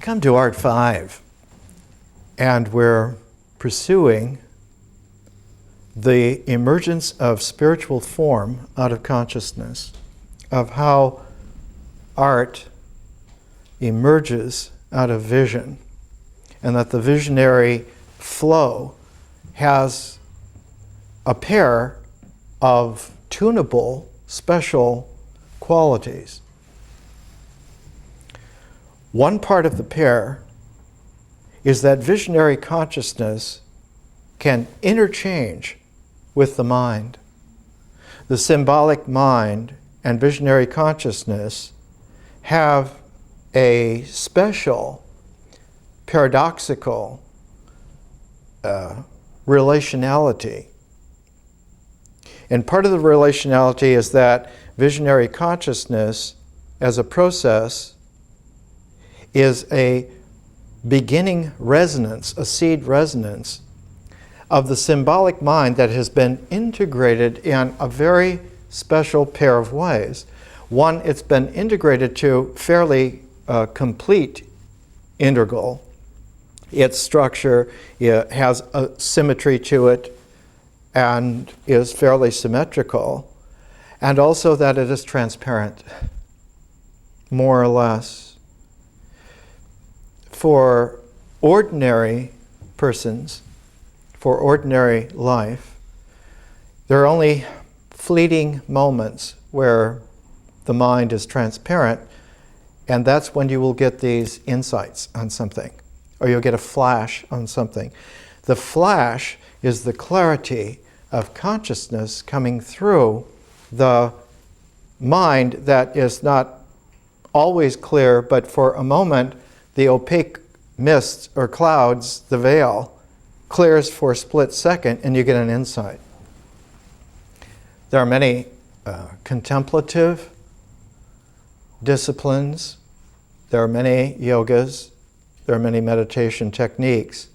come to Art 5, and we're pursuing the emergence of spiritual form out of consciousness, of how art emerges out of vision, and that the visionary flow has a pair of tunable, special qualities. One part of the pair is that visionary consciousness can interchange with the mind. The symbolic mind and visionary consciousness have a special, paradoxical relationality. And part of the relationality is that visionary consciousness, as a process, is a beginning resonance, a seed resonance of the symbolic mind that has been integrated in a very special pair of ways. One, it's been integrated to fairly complete integral. Its structure, it has a symmetry to it and is fairly symmetrical, and also that it is transparent, more or less. For ordinary persons, for ordinary life, there are only fleeting moments where the mind is transparent, and that's when you will get these insights on something, or you'll get a flash on something. The flash is the clarity of consciousness coming through the mind that is not always clear, but for a moment, the opaque mist or clouds, the veil, clears for a split second and you get an insight. There are many contemplative disciplines, there are many yogas, there are many meditation techniques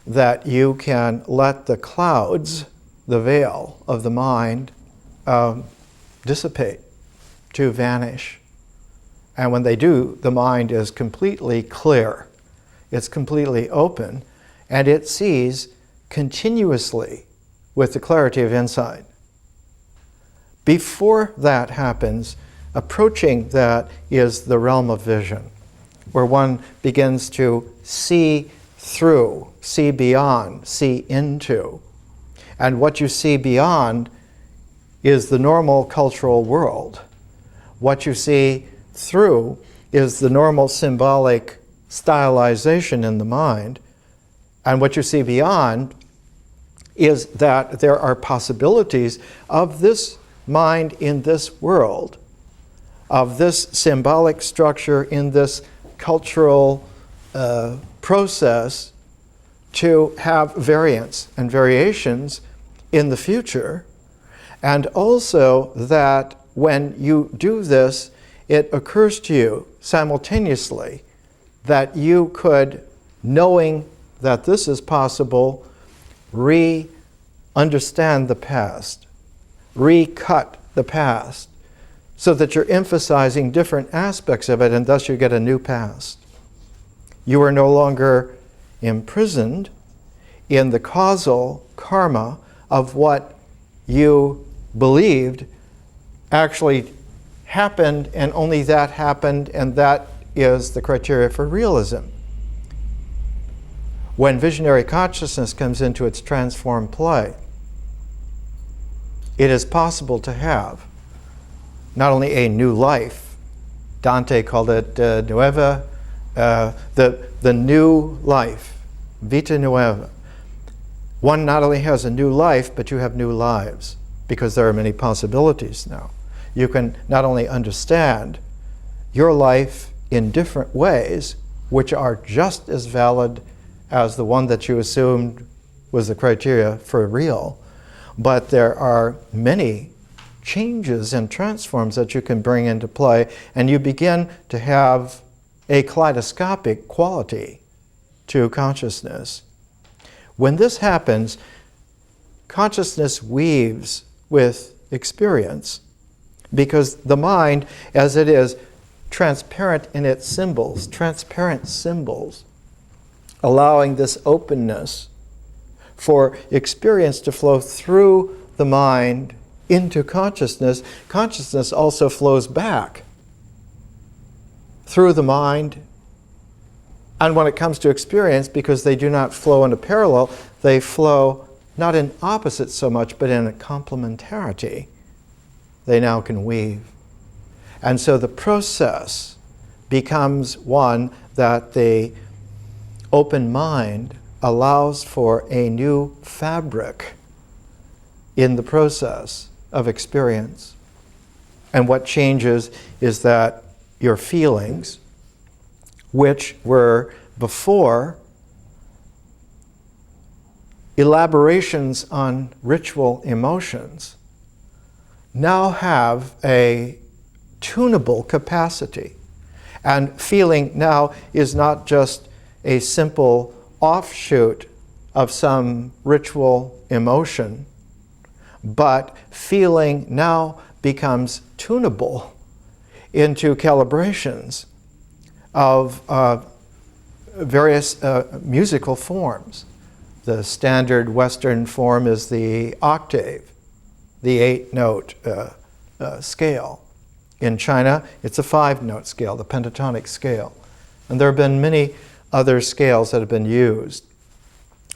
that you can let the clouds, the veil of the mind, dissipate, to vanish. And when they do, the mind is completely clear. It's completely open, and it sees continuously with the clarity of insight. Before that happens, approaching that is the realm of vision, where one begins to see through, see beyond, see into. And what you see beyond is the normal cultural world. What you see through is the normal symbolic stylization in the mind, and what you see beyond is that there are possibilities of this mind in this world, of this symbolic structure in this cultural process to have variance and variations in the future, and also that when you do this, it occurs to you simultaneously that you could, knowing that this is possible, re-understand the past, recut the past, so that you're emphasizing different aspects of it, and thus you get a new past. You are no longer imprisoned in the causal karma of what you believed actually happened, and only that happened, and that is the criteria for realism. When visionary consciousness comes into its transformed play, it is possible to have not only a new life, Dante called it nueva, the new life, vita nueva. One not only has a new life, but you have new lives, because there are many possibilities now. You can not only understand your life in different ways, which are just as valid as the one that you assumed was the criteria for real, but there are many changes and transforms that you can bring into play, and you begin to have a kaleidoscopic quality to consciousness. When this happens, consciousness weaves with experience, because the mind, as it is transparent in its symbols, transparent symbols, allowing this openness for experience to flow through the mind into consciousness. Consciousness also flows back through the mind. And when it comes to experience, because they do not flow in a parallel, they flow not in opposites so much, but in a complementarity. They now can weave. And so the process becomes one that the open mind allows for a new fabric in the process of experience. And what changes is that your feelings, which were before elaborations on ritual emotions, now have a tunable capacity. And feeling now is not just a simple offshoot of some ritual emotion, but feeling now becomes tunable into calibrations of various musical forms. The standard Western form is the octave, the 8-note scale. In China, it's a 5-note scale, the pentatonic scale. And there have been many other scales that have been used.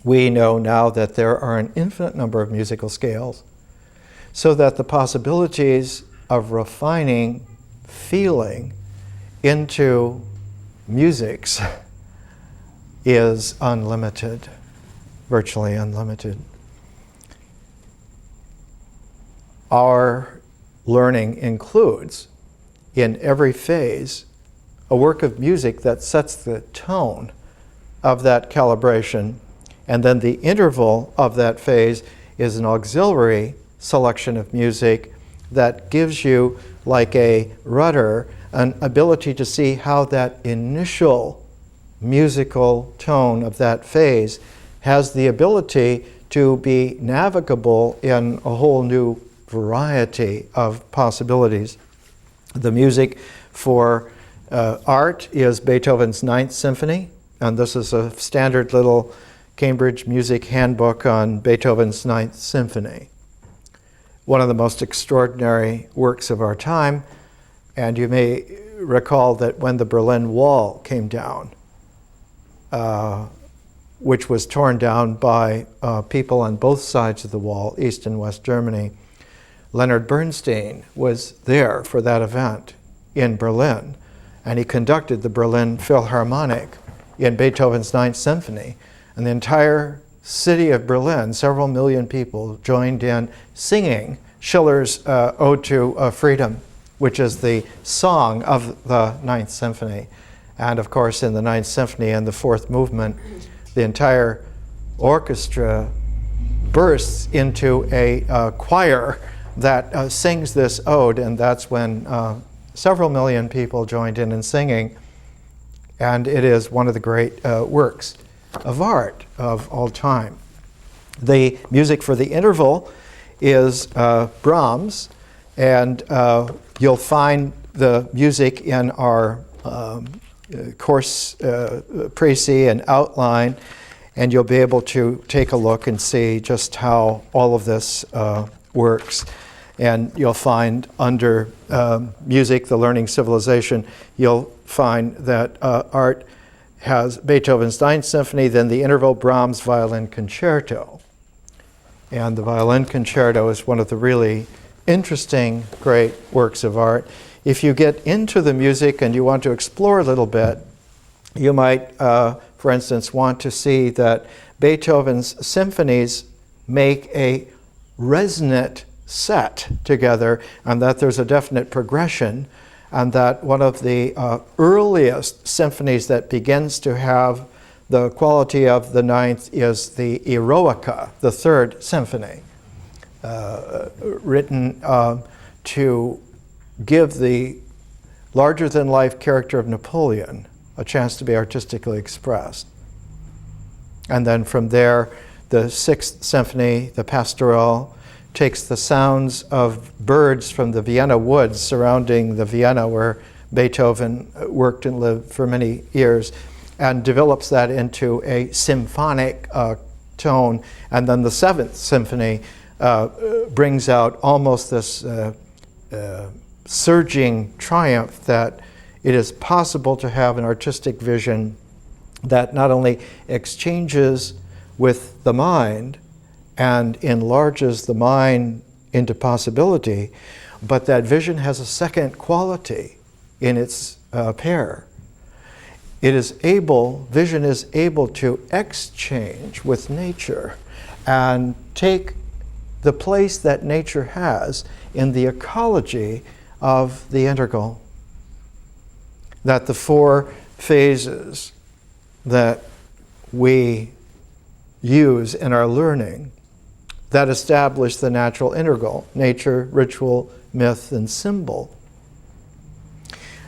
We know now that there are an infinite number of musical scales, so that the possibilities of refining feeling into musics is unlimited, virtually unlimited. Our learning includes, in every phase, a work of music that sets the tone of that calibration, and then the interval of that phase is an auxiliary selection of music that gives you, like a rudder, an ability to see how that initial musical tone of that phase has the ability to be navigable in a whole new variety of possibilities. The music for art is Beethoven's Ninth Symphony, and this is a standard little Cambridge Music Handbook on Beethoven's Ninth Symphony. One of the most extraordinary works of our time, and you may recall that when the Berlin Wall came down, which was torn down by people on both sides of the wall, East and West Germany, Leonard Bernstein was there for that event in Berlin, and he conducted the Berlin Philharmonic in Beethoven's Ninth Symphony. And the entire city of Berlin, several million people, joined in singing Schiller's Ode to Freedom, which is the song of the Ninth Symphony. And of course, in the Ninth Symphony and the fourth movement, the entire orchestra bursts into a choir that sings this ode, and that's when several million people joined in singing. And it is one of the great works of art of all time. The music for the interval is Brahms, and you'll find the music in our course précis and outline, and you'll be able to take a look and see just how all of this works. And you'll find under music, the learning civilization, you'll find that art has Beethoven's Ninth Symphony, then the interval, Brahms' Violin Concerto. And the Violin Concerto is one of the really interesting, great works of art. If you get into the music and you want to explore a little bit, you might, for instance, want to see that Beethoven's symphonies make a resonant set together, and that there's a definite progression, and that one of the earliest symphonies that begins to have the quality of the ninth is the Eroica, the third symphony, written to give the larger-than-life character of Napoleon a chance to be artistically expressed. And then from there, the Sixth Symphony, the Pastoral, takes the sounds of birds from the Vienna woods surrounding the Vienna where Beethoven worked and lived for many years, and develops that into a symphonic tone. And then the Seventh Symphony brings out almost this surging triumph that it is possible to have an artistic vision that not only exchanges with the mind and enlarges the mind into possibility, but that vision has a second quality in its pair. Vision is able to exchange with nature and take the place that nature has in the ecology of the integral. That the four phases that we use in our learning that establish the natural integral: nature, ritual, myth, and symbol.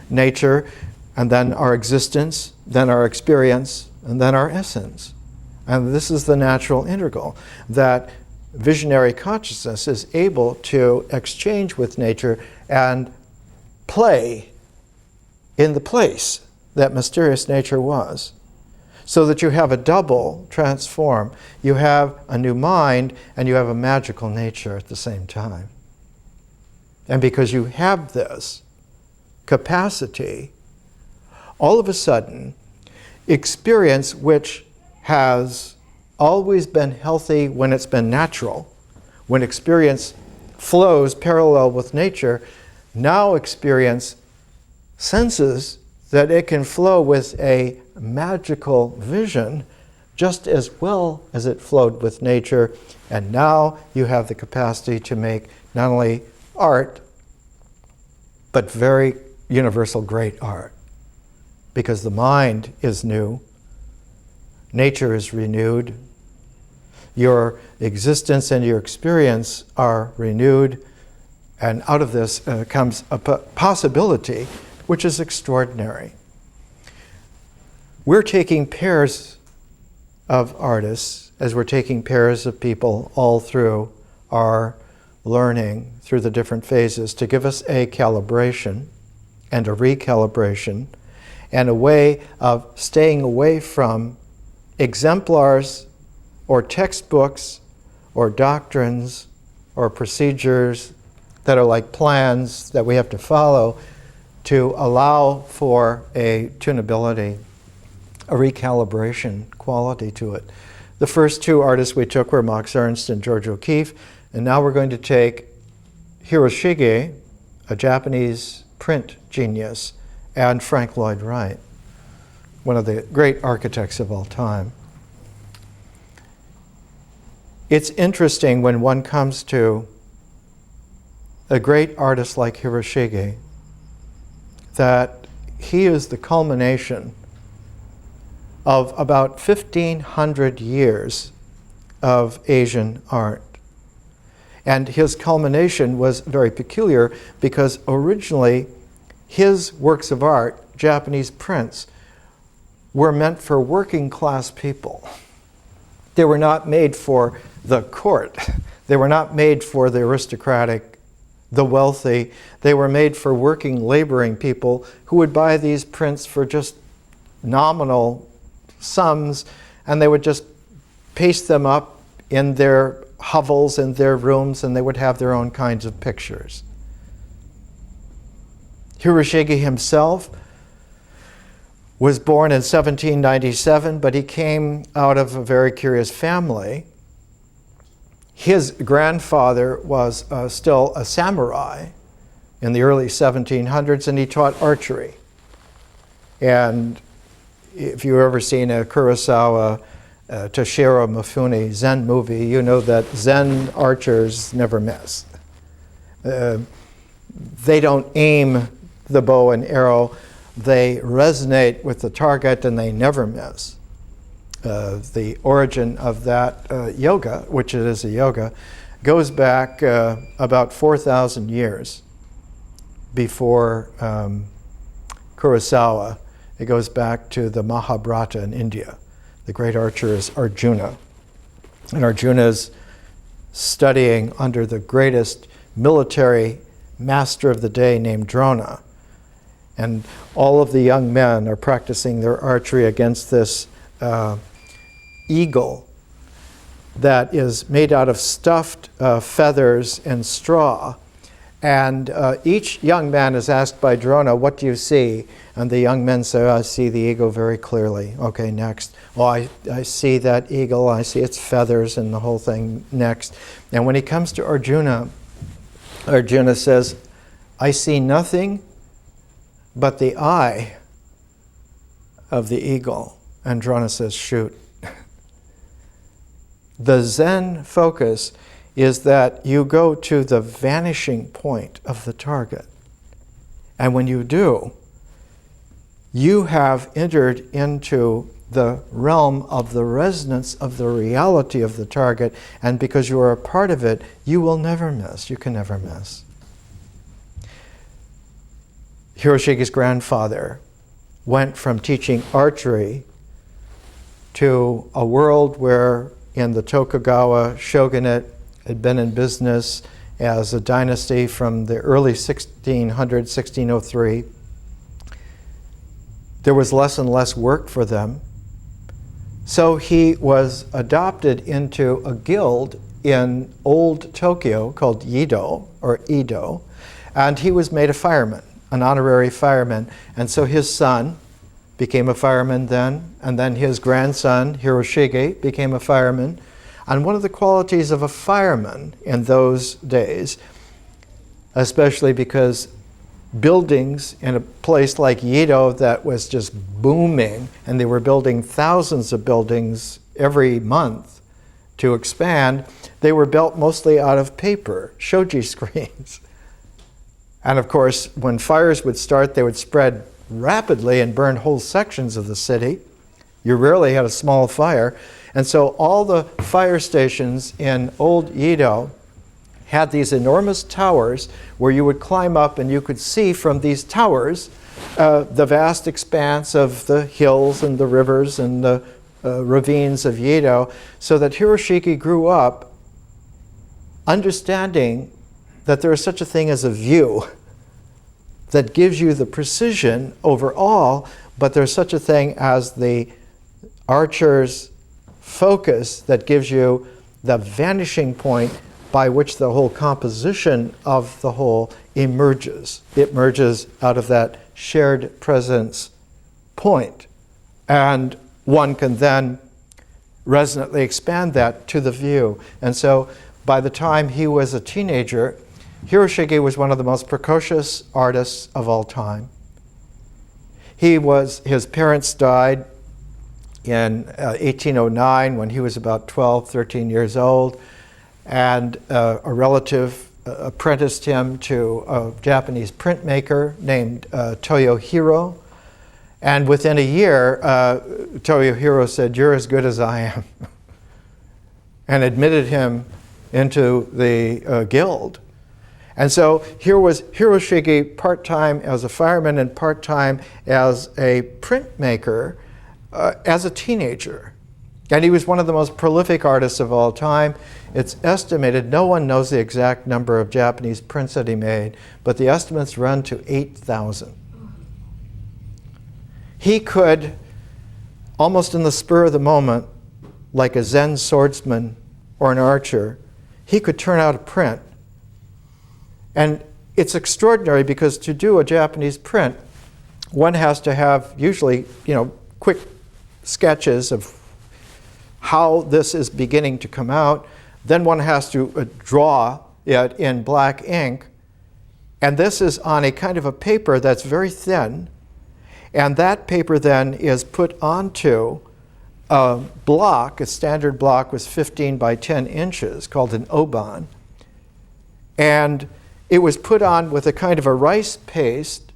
Nature, and then our existence, then our experience, and then our essence. And this is the natural integral, that visionary consciousness is able to exchange with nature and play in the place that mysterious nature was. So that you have a double transform. You have a new mind and you have a magical nature at the same time. And because you have this capacity, all of a sudden, experience, which has always been healthy when it's been natural, when experience flows parallel with nature, now experience senses that it can flow with a magical vision just as well as it flowed with nature. And now you have the capacity to make not only art, but very universal great art. Because the mind is new, nature is renewed, your existence and your experience are renewed, and out of this comes a possibility which is extraordinary. We're taking pairs of artists, as we're taking pairs of people all through our learning, through the different phases, to give us a calibration and a recalibration and a way of staying away from exemplars or textbooks or doctrines or procedures that are like plans that we have to follow, to allow for a tunability, a recalibration quality to it. The first two artists we took were Max Ernst and George O'Keeffe, and now we're going to take Hiroshige, a Japanese print genius, and Frank Lloyd Wright, one of the great architects of all time. It's interesting when one comes to a great artist like Hiroshige, that he is the culmination of about 1,500 years of Asian art. And his culmination was very peculiar because originally his works of art, Japanese prints, were meant for working class people. They were not made for the court. They were not made for the aristocratic, the wealthy. They were made for working, laboring people who would buy these prints for just nominal sums, and they would just paste them up in their hovels in their rooms, and they would have their own kinds of pictures. Hiroshige himself was born in 1797, but he came out of a very curious family. His grandfather was still a samurai in the early 1700s, and he taught archery. And if you've ever seen a Kurosawa, Toshiro Mifune Zen movie, you know that Zen archers never miss. They don't aim the bow and arrow, they resonate with the target and they never miss. The origin of that yoga, which it is a yoga, goes back about 4,000 years before Kurosawa. It goes back to the Mahabharata in India. The great archer is Arjuna. And Arjuna is studying under the greatest military master of the day named Drona. And all of the young men are practicing their archery against this eagle that is made out of stuffed feathers and straw. And each young man is asked by Drona, "What do you see?" And the young men say, "I see the eagle very clearly." "Okay, next." "Well, I see that eagle, I see its feathers and the whole thing." "Next." And when he comes to Arjuna, Arjuna says, "I see nothing but the eye of the eagle." And Drona says, "Shoot." The Zen focus is that you go to the vanishing point of the target. And when you do, you have entered into the realm of the resonance of the reality of the target, and because you are a part of it, you will never miss. You can never miss. Hiroshige's grandfather went from teaching archery to a world where in the Tokugawa shogunate had been in business as a dynasty from the early 1600s, 1603. There was less and less work for them. So he was adopted into a guild in old Tokyo called Yido, or Edo, and he was made a fireman, an honorary fireman. And so his son became a fireman then, and then his grandson, Hiroshige, became a fireman. And one of the qualities of a fireman in those days, especially because buildings in a place like Yido that was just booming, and they were building thousands of buildings every month to expand, they were built mostly out of paper, shoji screens. And of course, when fires would start, they would spread rapidly and burn whole sections of the city. You rarely had a small fire. And so all the fire stations in old Yido had these enormous towers where you would climb up and you could see from these towers the vast expanse of the hills and the rivers and the ravines of Yido, so that Hiroshige grew up understanding that there is such a thing as a view that gives you the precision overall, but there's such a thing as the archer's focus that gives you the vanishing point by which the whole composition of the whole emerges. It emerges out of that shared presence point. And one can then resonantly expand that to the view. And so by the time he was a teenager, Hiroshige was one of the most precocious artists of all time. His parents died in 1809 when he was about 12, 13 years old, and a relative apprenticed him to a Japanese printmaker named Toyohiro. And within a year, Toyohiro said, "You're as good as I am," and admitted him into the guild. And so here was Hiroshige part-time as a fireman and part-time as a printmaker as a teenager. And he was one of the most prolific artists of all time. It's estimated, no one knows the exact number of Japanese prints that he made, but the estimates run to 8,000. He could, almost in the spur of the moment, like a Zen swordsman or an archer, he could turn out a print. And it's extraordinary because to do a Japanese print, one has to have usually, quick sketches of how this is beginning to come out. Then one has to draw it in black ink. And this is on a kind of a paper that's very thin. And that paper then is put onto a block. A standard block was 15 by 10 inches, called an oban. And it was put on with a kind of a rice paste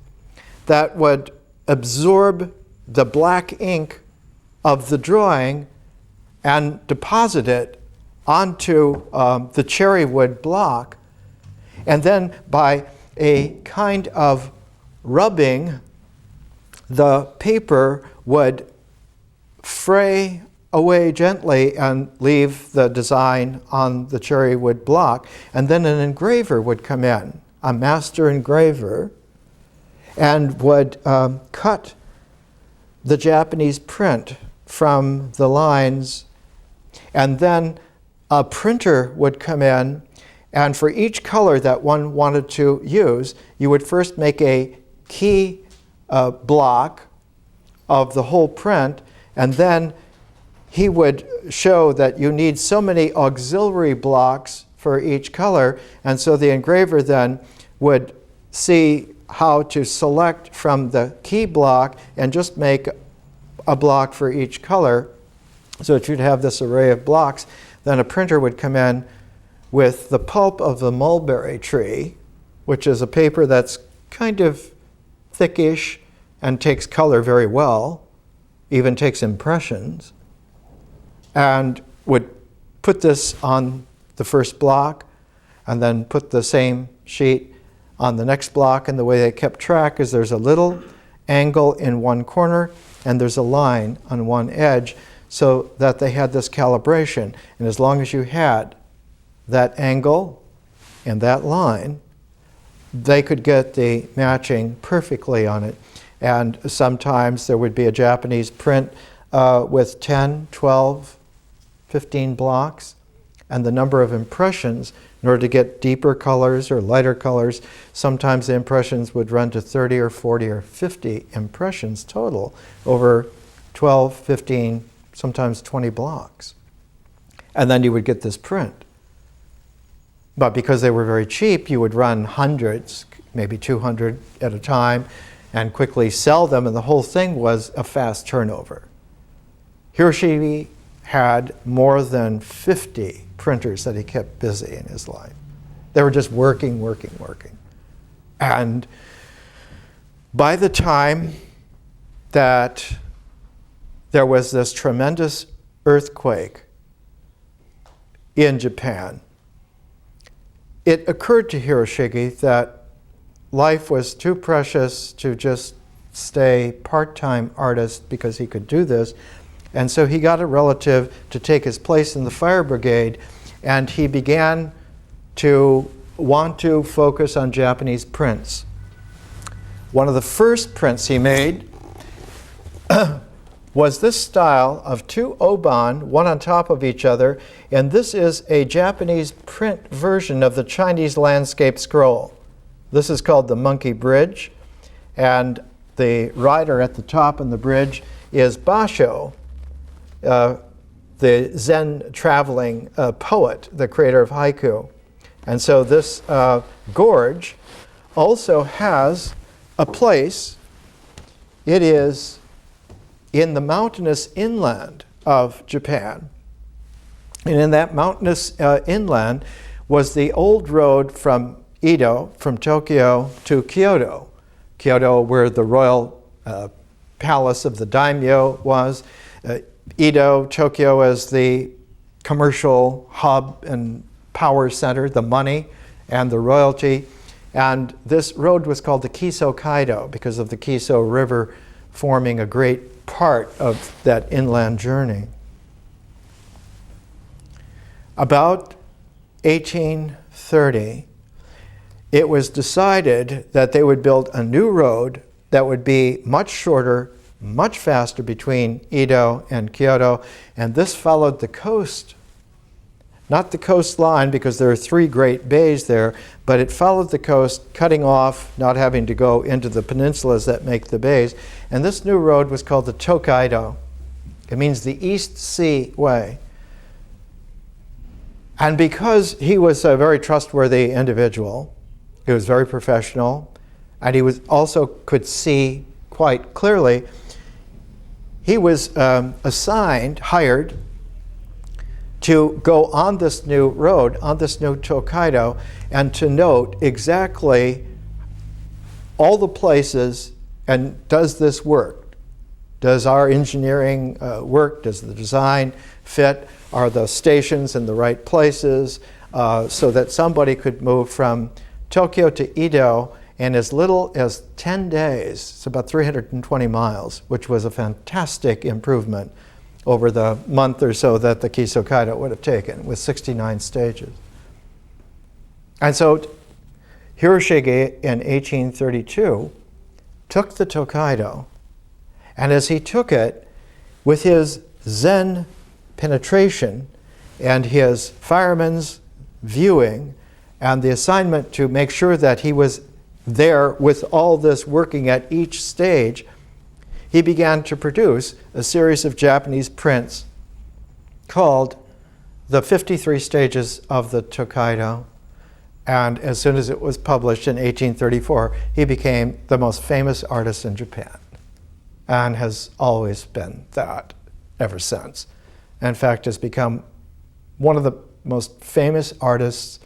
that would absorb the black ink of the drawing and deposit it onto the cherry wood block. And then by a kind of rubbing, the paper would fray away gently and leave the design on the cherry wood block. And then an engraver would come in, a master engraver, and would cut the Japanese print from the lines, and then a printer would come in, and for each color that one wanted to use, you would first make a key block of the whole print, and then he would show that you need so many auxiliary blocks for each color, and so the engraver then would see how to select from the key block and just make a block for each color, so that you'd have this array of blocks. Then a printer would come in with the pulp of the mulberry tree, which is a paper that's kind of thickish and takes color very well, even takes impressions, and would put this on the first block and then put the same sheet on the next block. And the way they kept track is there's a little angle in one corner and there's a line on one edge, so that they had this calibration. And as long as you had that angle and that line, they could get the matching perfectly on it. And sometimes there would be a Japanese print with 10, 12, 15 blocks, and the number of impressions, in order to get deeper colors or lighter colors, sometimes the impressions would run to 30 or 40 or 50 impressions total over 12, 15, sometimes 20 blocks. And then you would get this print. But because they were very cheap, you would run hundreds, maybe 200 at a time, and quickly sell them, and the whole thing was a fast turnover. Hiroshige had more than 50 printers that he kept busy in his life. They were just working. And by the time that there was this tremendous earthquake in Japan, it occurred to Hiroshige that life was too precious to just stay part-time artist because he could do this. And so he got a relative to take his place in the fire brigade, and he began to want to focus on Japanese prints. One of the first prints he made was this style of two oban, one on top of each other, and this is a Japanese print version of the Chinese landscape scroll. This is called the Monkey Bridge, and the rider at the top on the bridge is Basho, the Zen traveling poet, the creator of haiku. And so this gorge also has a place. It is in the mountainous inland of Japan. And in that mountainous inland was the old road from Edo, from Tokyo to Kyoto. Kyoto, where the royal palace of the daimyo was. Edo, Tokyo as the commercial hub and power center, the money and the royalty. And this road was called the Tokaido because of the Kiso River forming a great part of that inland journey. About 1830, it was decided that they would build a new road that would be much shorter, much faster between Edo and Kyoto, and this followed the coast. Not the coastline, because there are three great bays there, but it followed the coast, cutting off, not having to go into the peninsulas that make the bays. And this new road was called the Tokaido. It means the East Sea Way. And because he was a very trustworthy individual, he was very professional, and he was also could see quite clearly, he was hired to go on this new road, on this new Tokaido, and to note exactly all the places, and does this work? Does our engineering work? Does the design fit? Are the stations in the right places? So that somebody could move from Tokyo to Edo in as little as 10 days. It's about 320 miles, which was a fantastic improvement over the month or so that the Tokaido would have taken, with 69 stages. And so Hiroshige in 1832 took the Tokaido, and as he took it, with his Zen penetration and his fireman's viewing and the assignment to make sure that he was there with all this working at each stage, he began to produce a series of Japanese prints called The 53 Stages of the Tokaido. And as soon as it was published in 1834, he became the most famous artist in Japan and has always been that ever since. In fact, has become one of the most famous artists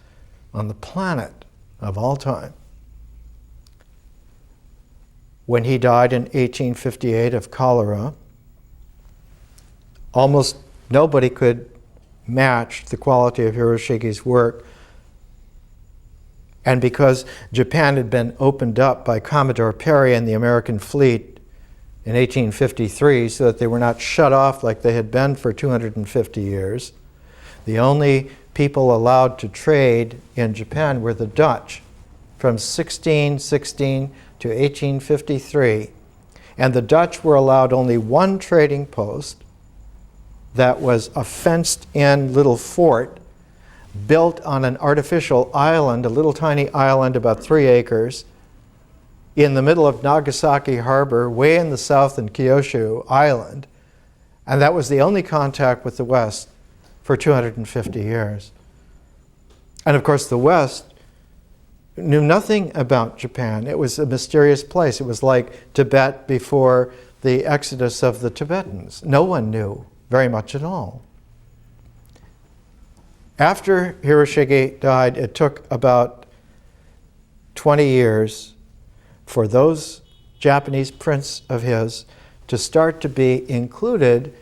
on the planet of all time. When he died in 1858 of cholera, almost nobody could match the quality of Hiroshige's work. And because Japan had been opened up by Commodore Perry and the American fleet in 1853 so that they were not shut off like they had been for 250 years, the only people allowed to trade in Japan were the Dutch from 1616 to 1853. And the Dutch were allowed only one trading post that was a fenced-in little fort built on an artificial island, a little tiny island about 3 acres, in the middle of Nagasaki Harbor, way in the south in Kyushu Island. And that was the only contact with the West for 250 years. And of course, the West knew nothing about Japan. It was a mysterious place. It was like Tibet before the exodus of the Tibetans. No one knew very much at all. After Hiroshige died, it took about 20 years for those Japanese prints of his to start to be included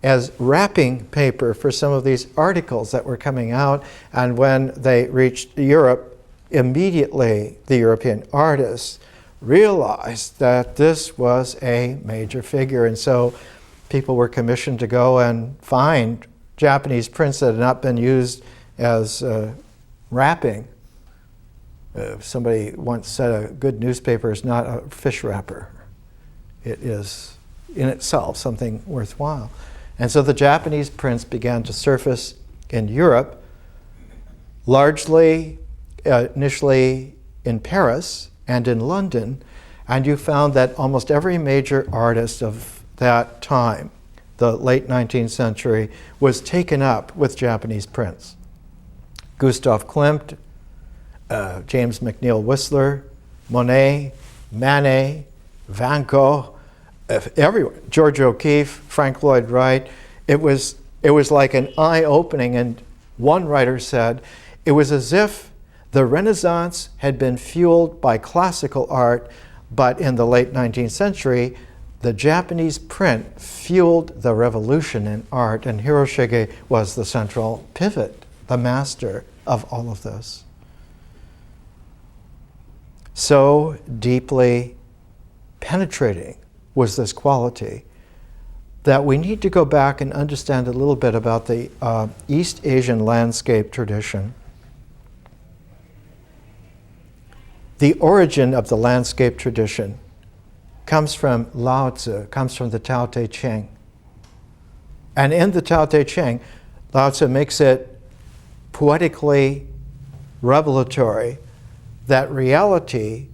as wrapping paper for some of these articles that were coming out. And when they reached Europe, immediately the European artists realized that this was a major figure. And so people were commissioned to go and find Japanese prints that had not been used as wrapping. Somebody once said a good newspaper is not a fish wrapper. It is in itself something worthwhile. And so the Japanese prints began to surface in Europe, largely initially in Paris and in London, and you found that almost every major artist of that time, the late 19th century, was taken up with Japanese prints. Gustav Klimt, James McNeill Whistler, Monet, Manet, Van Gogh, everyone, George O'Keeffe, Frank Lloyd Wright. It was like an eye-opening, and one writer said, it was as if the Renaissance had been fueled by classical art, but in the late 19th century, the Japanese print fueled the revolution in art, and Hiroshige was the central pivot, the master of all of this. So deeply penetrating was this quality that we need to go back and understand a little bit about the East Asian landscape tradition. The origin of the landscape tradition comes from Lao Tzu, comes from the Tao Te Ching. And in the Tao Te Ching, Lao Tzu makes it poetically revelatory that reality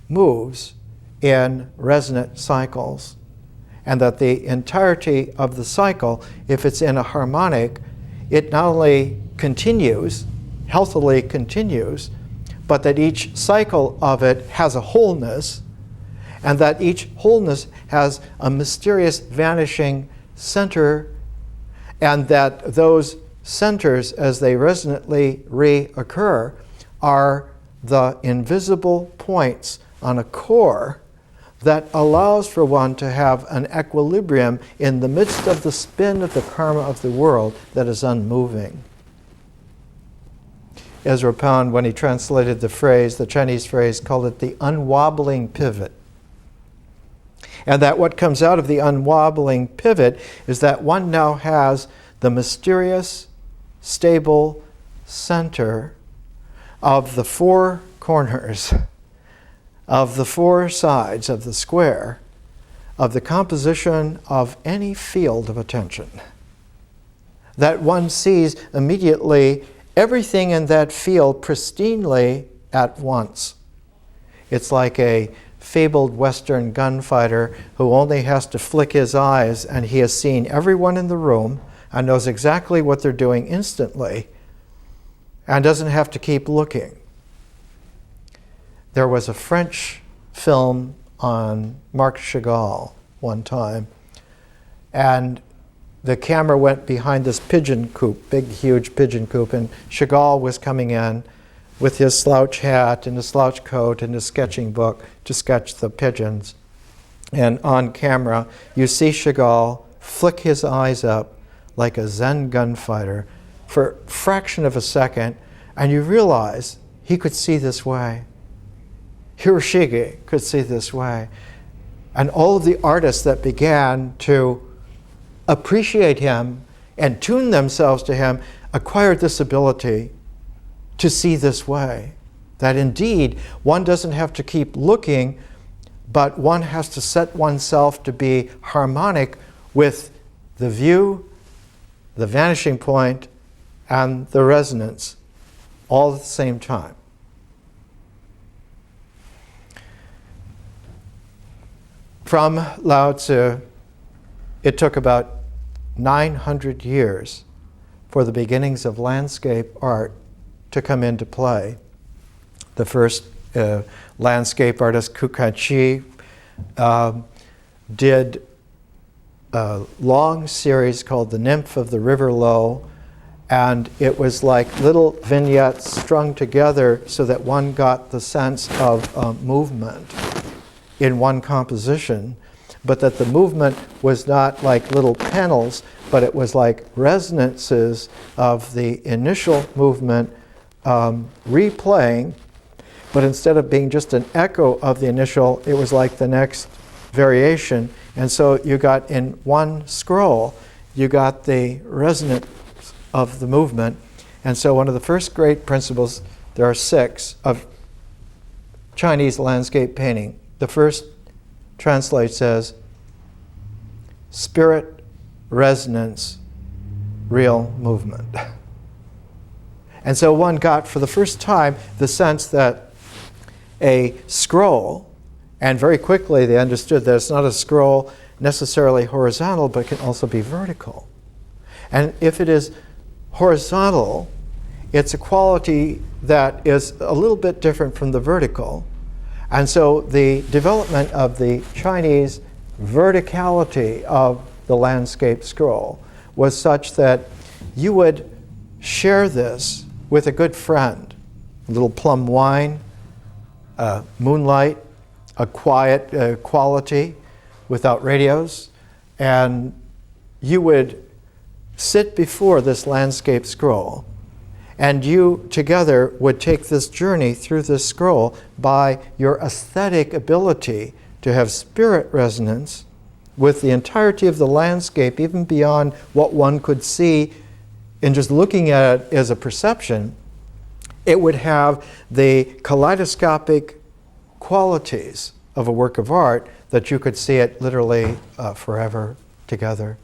moves in resonant cycles, and that the entirety of the cycle, if it's in a harmonic, it not only continues, healthily continues, but that each cycle of it has a wholeness, and that each wholeness has a mysterious vanishing center, and that those centers, as they resonantly reoccur, are the invisible points on a core that allows for one to have an equilibrium in the midst of the spin of the karma of the world that is unmoving. Ezra Pound, when he translated the phrase, the Chinese phrase, called it the unwobbling pivot. And that what comes out of the unwobbling pivot is that one now has the mysterious, stable center of the four corners of the four sides of the square of the composition of any field of attention. That one sees immediately everything in that field pristinely at once. It's like a fabled Western gunfighter who only has to flick his eyes and he has seen everyone in the room and knows exactly what they're doing instantly and doesn't have to keep looking. There was a French film on Marc Chagall one time, and the camera went behind this pigeon coop, big, huge pigeon coop, and Chagall was coming in with his slouch hat and his slouch coat and his sketching book to sketch the pigeons. And on camera, you see Chagall flick his eyes up like a Zen gunfighter for a fraction of a second, and you realize he could see this way. Hiroshige could see this way. And all of the artists that began to appreciate him and tune themselves to him acquired this ability to see this way. That indeed, one doesn't have to keep looking, but one has to set oneself to be harmonic with the view, the vanishing point, and the resonance all at the same time. From Lao Tzu, it took about 900 years for the beginnings of landscape art to come into play. The first landscape artist, Kukai-chi, did a long series called The Nymph of the River Low, and it was like little vignettes strung together so that one got the sense of movement in one composition, but that the movement was not like little panels, but it was like resonances of the initial movement replaying, but instead of being just an echo of the initial, it was like the next variation. And so you got in one scroll, you got the resonance of the movement. And so one of the first great principles, there are 6, of Chinese landscape painting. The first translates as spirit, resonance, real movement. And so one got for the first time the sense that a scroll, and very quickly they understood that it's not a scroll necessarily horizontal, but can also be vertical. And if it is horizontal, it's a quality that is a little bit different from the vertical. And so the development of the Chinese verticality of the landscape scroll was such that you would share this with a good friend, a little plum wine, moonlight, a quiet quality without radios, and you would sit before this landscape scroll, and you together would take this journey through this scroll by your aesthetic ability to have spirit resonance with the entirety of the landscape, even beyond what one could see in just looking at it as a perception. It would have the kaleidoscopic qualities of a work of art that you could see it literally forever together.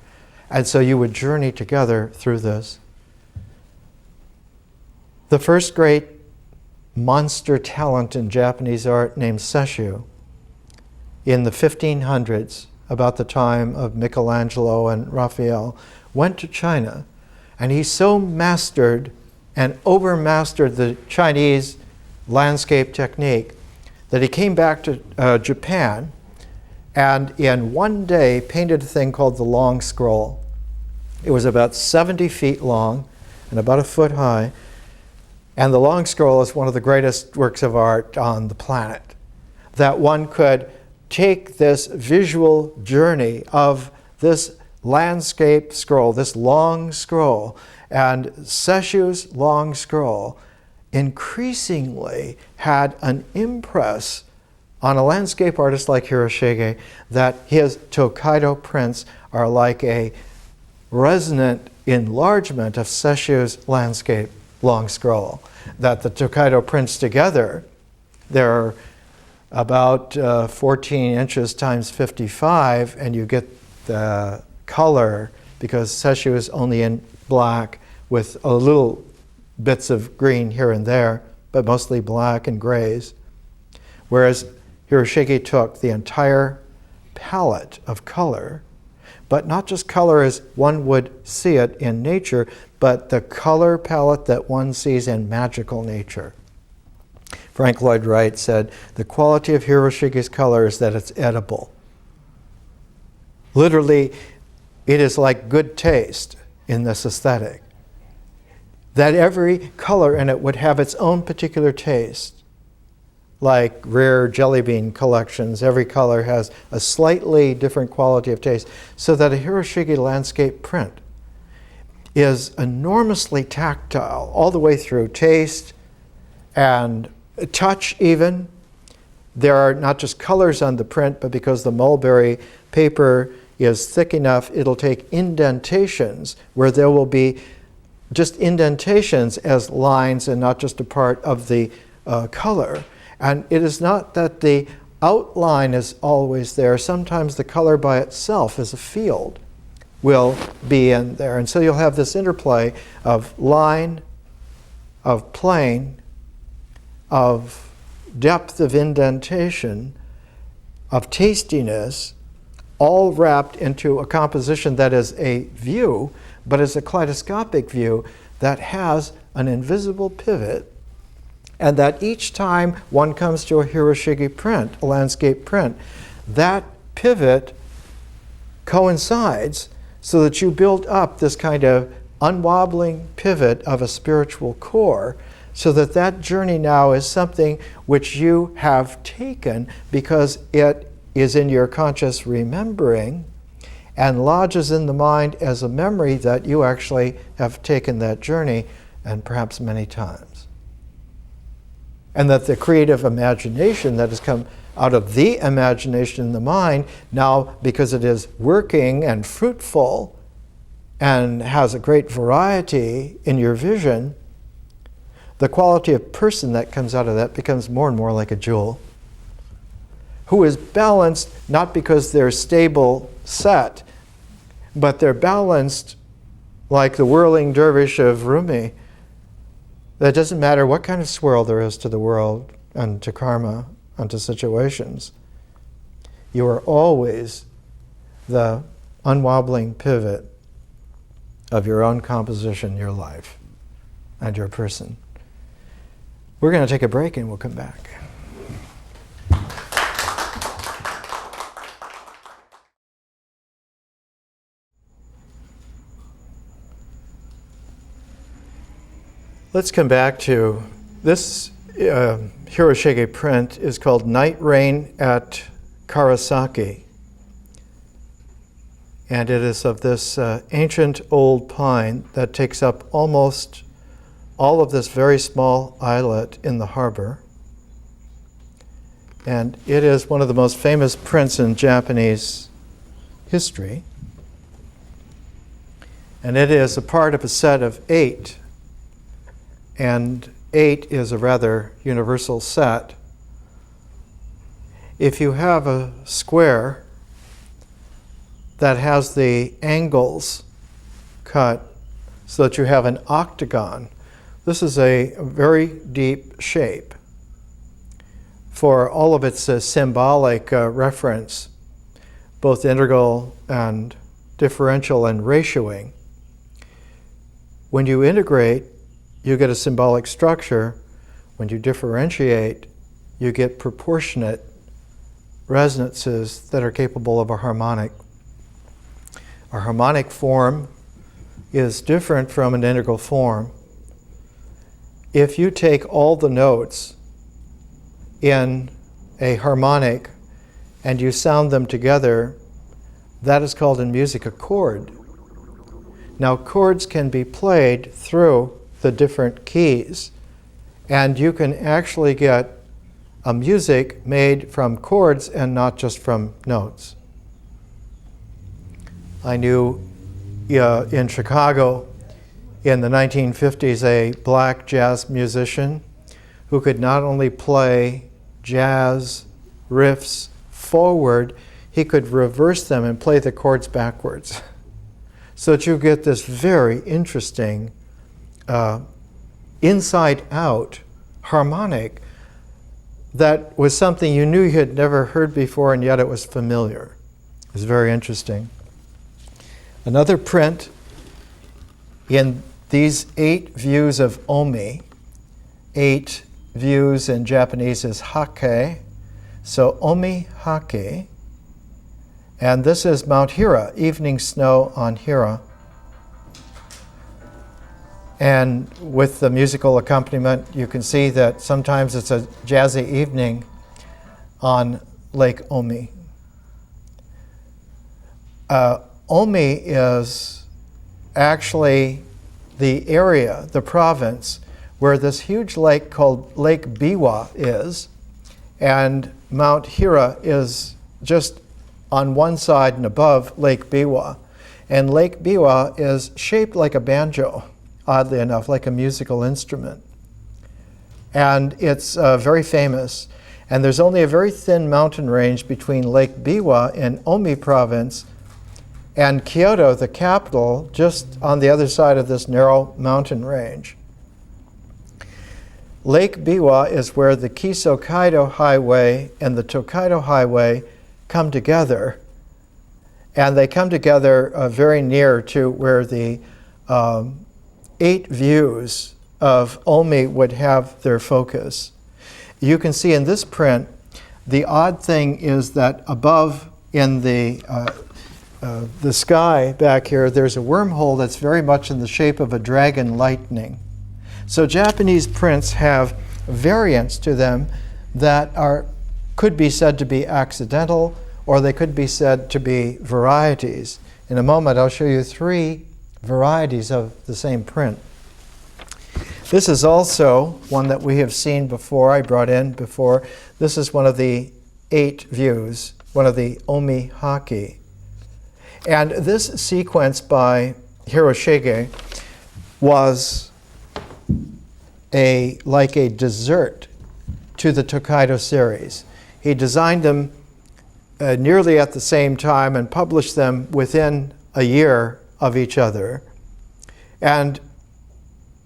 And so you would journey together through this. The first great monster talent in Japanese art named Sesshu, in the 1500s, about the time of Michelangelo and Raphael, went to China, and he so mastered and overmastered the Chinese landscape technique that he came back to Japan and in one day painted a thing called the Long Scroll. It was about 70 feet long and about a foot high, and the Long Scroll is one of the greatest works of art on the planet. That one could take this visual journey of this landscape scroll, this long scroll, and Sesshu's Long Scroll increasingly had an impress on a landscape artist like Hiroshige that his Tokaido prints are like a resonant enlargement of Sesshu's landscape Long Scroll. That the Tokaido prints together, they're about 14 inches times 55, and you get the color, because Sesshu is only in black with a little bits of green here and there, but mostly black and grays. Whereas Hiroshige took the entire palette of color, but not just color as one would see it in nature, but the color palette that one sees in magical nature. Frank Lloyd Wright said, the quality of Hiroshige's color is that it's edible. Literally, it is like good taste in this aesthetic. That every color in it would have its own particular taste. Like rare jelly bean collections, every color has a slightly different quality of taste, so that a Hiroshige landscape print is enormously tactile all the way through taste and touch even. There are not just colors on the print, but because the mulberry paper is thick enough, it'll take indentations where there will be just indentations as lines and not just a part of the color. And it is not that the outline is always there. Sometimes the color by itself as a field will be in there. And so you'll have this interplay of line, of plane, of depth of indentation, of tastiness, all wrapped into a composition that is a view, but is a kaleidoscopic view that has an invisible pivot, and that each time one comes to a Hiroshige print, a landscape print, that pivot coincides so that you build up this kind of unwobbling pivot of a spiritual core, so that that journey now is something which you have taken because it is in your conscious remembering and lodges in the mind as a memory that you actually have taken that journey, and perhaps many times. And that the creative imagination that has come out of the imagination in the mind, now because it is working and fruitful and has a great variety in your vision, the quality of person that comes out of that becomes more and more like a jewel, who is balanced not because they're stable set, but they're balanced like the whirling dervish of Rumi. That doesn't matter what kind of swirl there is to the world and to karma and to situations. You are always the unwobbling pivot of your own composition, your life, and your person. We're going to take a break and we'll come back. Let's come back to this Hiroshige print is called Night Rain at Karasaki. And it is of this ancient old pine that takes up almost all of this very small islet in the harbor. And it is one of the most famous prints in Japanese history. And it is a part of a set of 8. And 8 is a rather universal set. If you have a square that has the angles cut so that you have an octagon, this is a very deep shape for all of its symbolic reference, both integral and differential and ratioing. When you integrate, you get a symbolic structure. When you differentiate, you get proportionate resonances that are capable of a harmonic. A harmonic form is different from an integral form. If you take all the notes in a harmonic and you sound them together, that is called in music a chord. Now, chords can be played through the different keys, and you can actually get a music made from chords and not just from notes. I knew in Chicago in the 1950s a black jazz musician who could not only play jazz riffs forward, he could reverse them and play the chords backwards. So that you get this very interesting inside-out harmonic that was something you knew you had never heard before, and yet it was familiar. It was very interesting. Another print in these 8 views of Omi. 8 views in Japanese is hake. So Omi hake. And this is Mount Hira, Evening Snow on Hira. And with the musical accompaniment, you can see that sometimes it's a jazzy evening on Lake Omi. Omi is actually the area, the province, where this huge lake called Lake Biwa is, and Mount Hira is just on one side and above Lake Biwa. And Lake Biwa is shaped like a banjo, oddly enough, like a musical instrument. And it's very famous. And there's only a very thin mountain range between Lake Biwa in Omi province and Kyoto, the capital, just on the other side of this narrow mountain range. Lake Biwa is where the Tokaido Highway and the Tokaido Highway come together. And they come together very near to where the 8 views of Omi would have their focus. You can see in this print, the odd thing is that above in the sky back here, there's a wormhole that's very much in the shape of a dragon lightning. So Japanese prints have variants to them that could be said to be accidental, or they could be said to be varieties. In a moment, I'll show you 3 varieties of the same print. This is also one that we have seen before, I brought in before. This is one of the 8 views, one of the Omi hake. And this sequence by Hiroshige was like a dessert to the Tokaido series. He designed them nearly at the same time and published them within a year of each other. And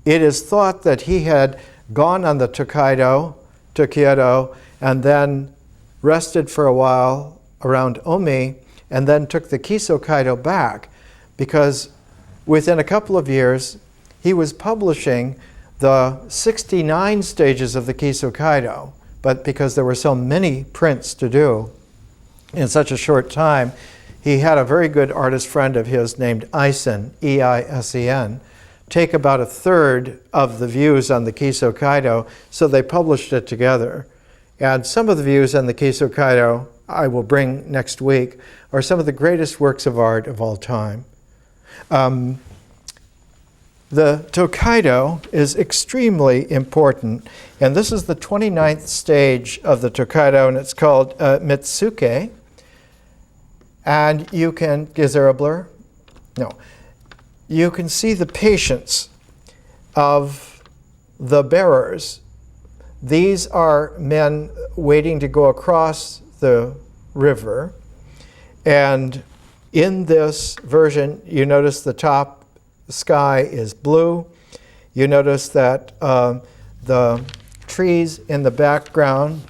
it is thought that he had gone on the Tokaido to Kyoto and then rested for a while around Omi and then took the Kisokaido back, because within a couple of years he was publishing the 69 stages of the Kisokaido, but because there were so many prints to do in such a short time, he had a very good artist friend of his named Eisen, E-I-S-E-N, take about 1/3 of the views on the Kisokaido, so they published it together. And some of the views on the Kisokaido I will bring next week are some of the greatest works of art of all time. The Tokaido is extremely important, and this is the 29th stage of the Tokaido, and it's called Mitsuke. And you can, is there a blur? No. You can see the patience of the bearers. These are men waiting to go across the river. And in this version, you notice the top sky is blue. You notice that the trees in the background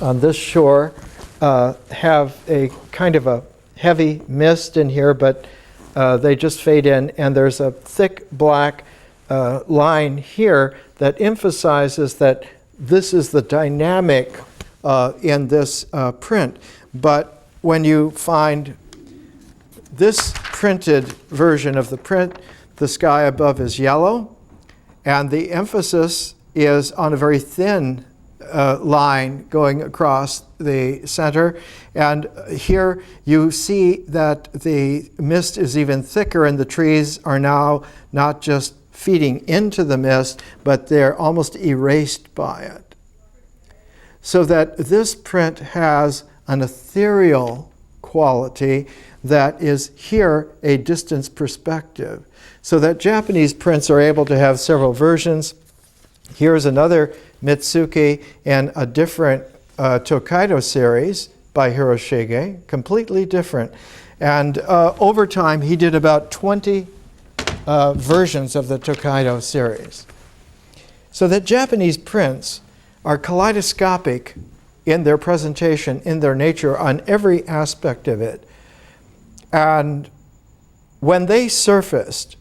on this shore have a kind of a heavy mist in here, but they just fade in, and there's a thick black line here that emphasizes that this is the dynamic in this print. But when you find this printed version of the print, the sky above is yellow, and the emphasis is on a very thin line going across the center. And here you see that the mist is even thicker, and the trees are now not just feeding into the mist, but they're almost erased by it. So that this print has an ethereal quality that is here a distance perspective. So that Japanese prints are able to have several versions. Here's another Mitsuki in a different Tokaido series by Hiroshige, completely different. And over time, he did about 20 versions of the Tokaido series. So that Japanese prints are kaleidoscopic in their presentation, in their nature, on every aspect of it. And when they surfaced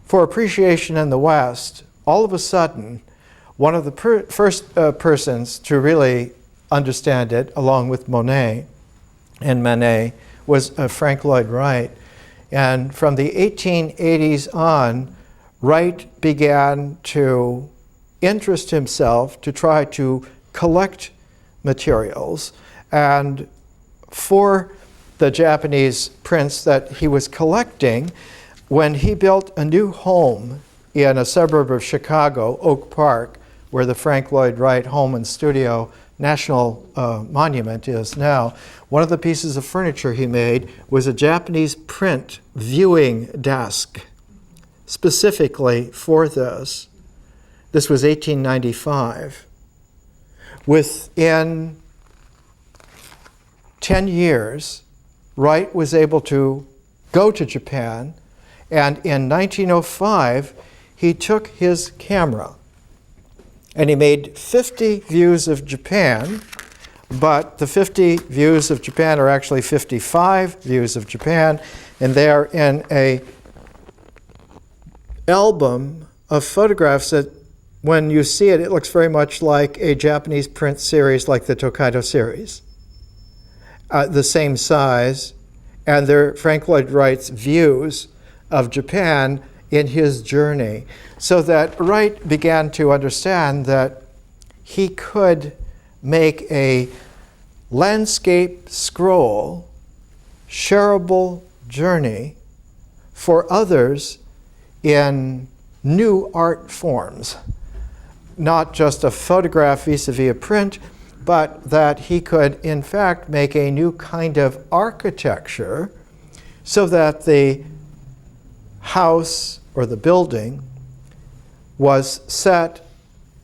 for appreciation in the West, all of a sudden, one of the first persons to really understand it, along with Monet and Manet, was Frank Lloyd Wright. And from the 1880s on, Wright began to interest himself to try to collect materials. And for the Japanese prints that he was collecting, when he built a new home in a suburb of Chicago, Oak Park, where the Frank Lloyd Wright Home and Studio National Monument is now, one of the pieces of furniture he made was a Japanese print viewing desk, specifically for this. This was 1895. Within 10 years, Wright was able to go to Japan, and in 1905, he took his camera and he made 50 views of Japan, but the 50 views of Japan are actually 55 views of Japan, and they are in an album of photographs that, when you see it, it looks very much like a Japanese print series like the Tokaido series. The same size, and they're Frank Lloyd Wright's views of Japan in his journey. So that Wright began to understand that he could make a landscape scroll, shareable journey for others in new art forms. Not just a photograph vis-a-vis a print, but that he could, in fact, make a new kind of architecture so that the house or the building was set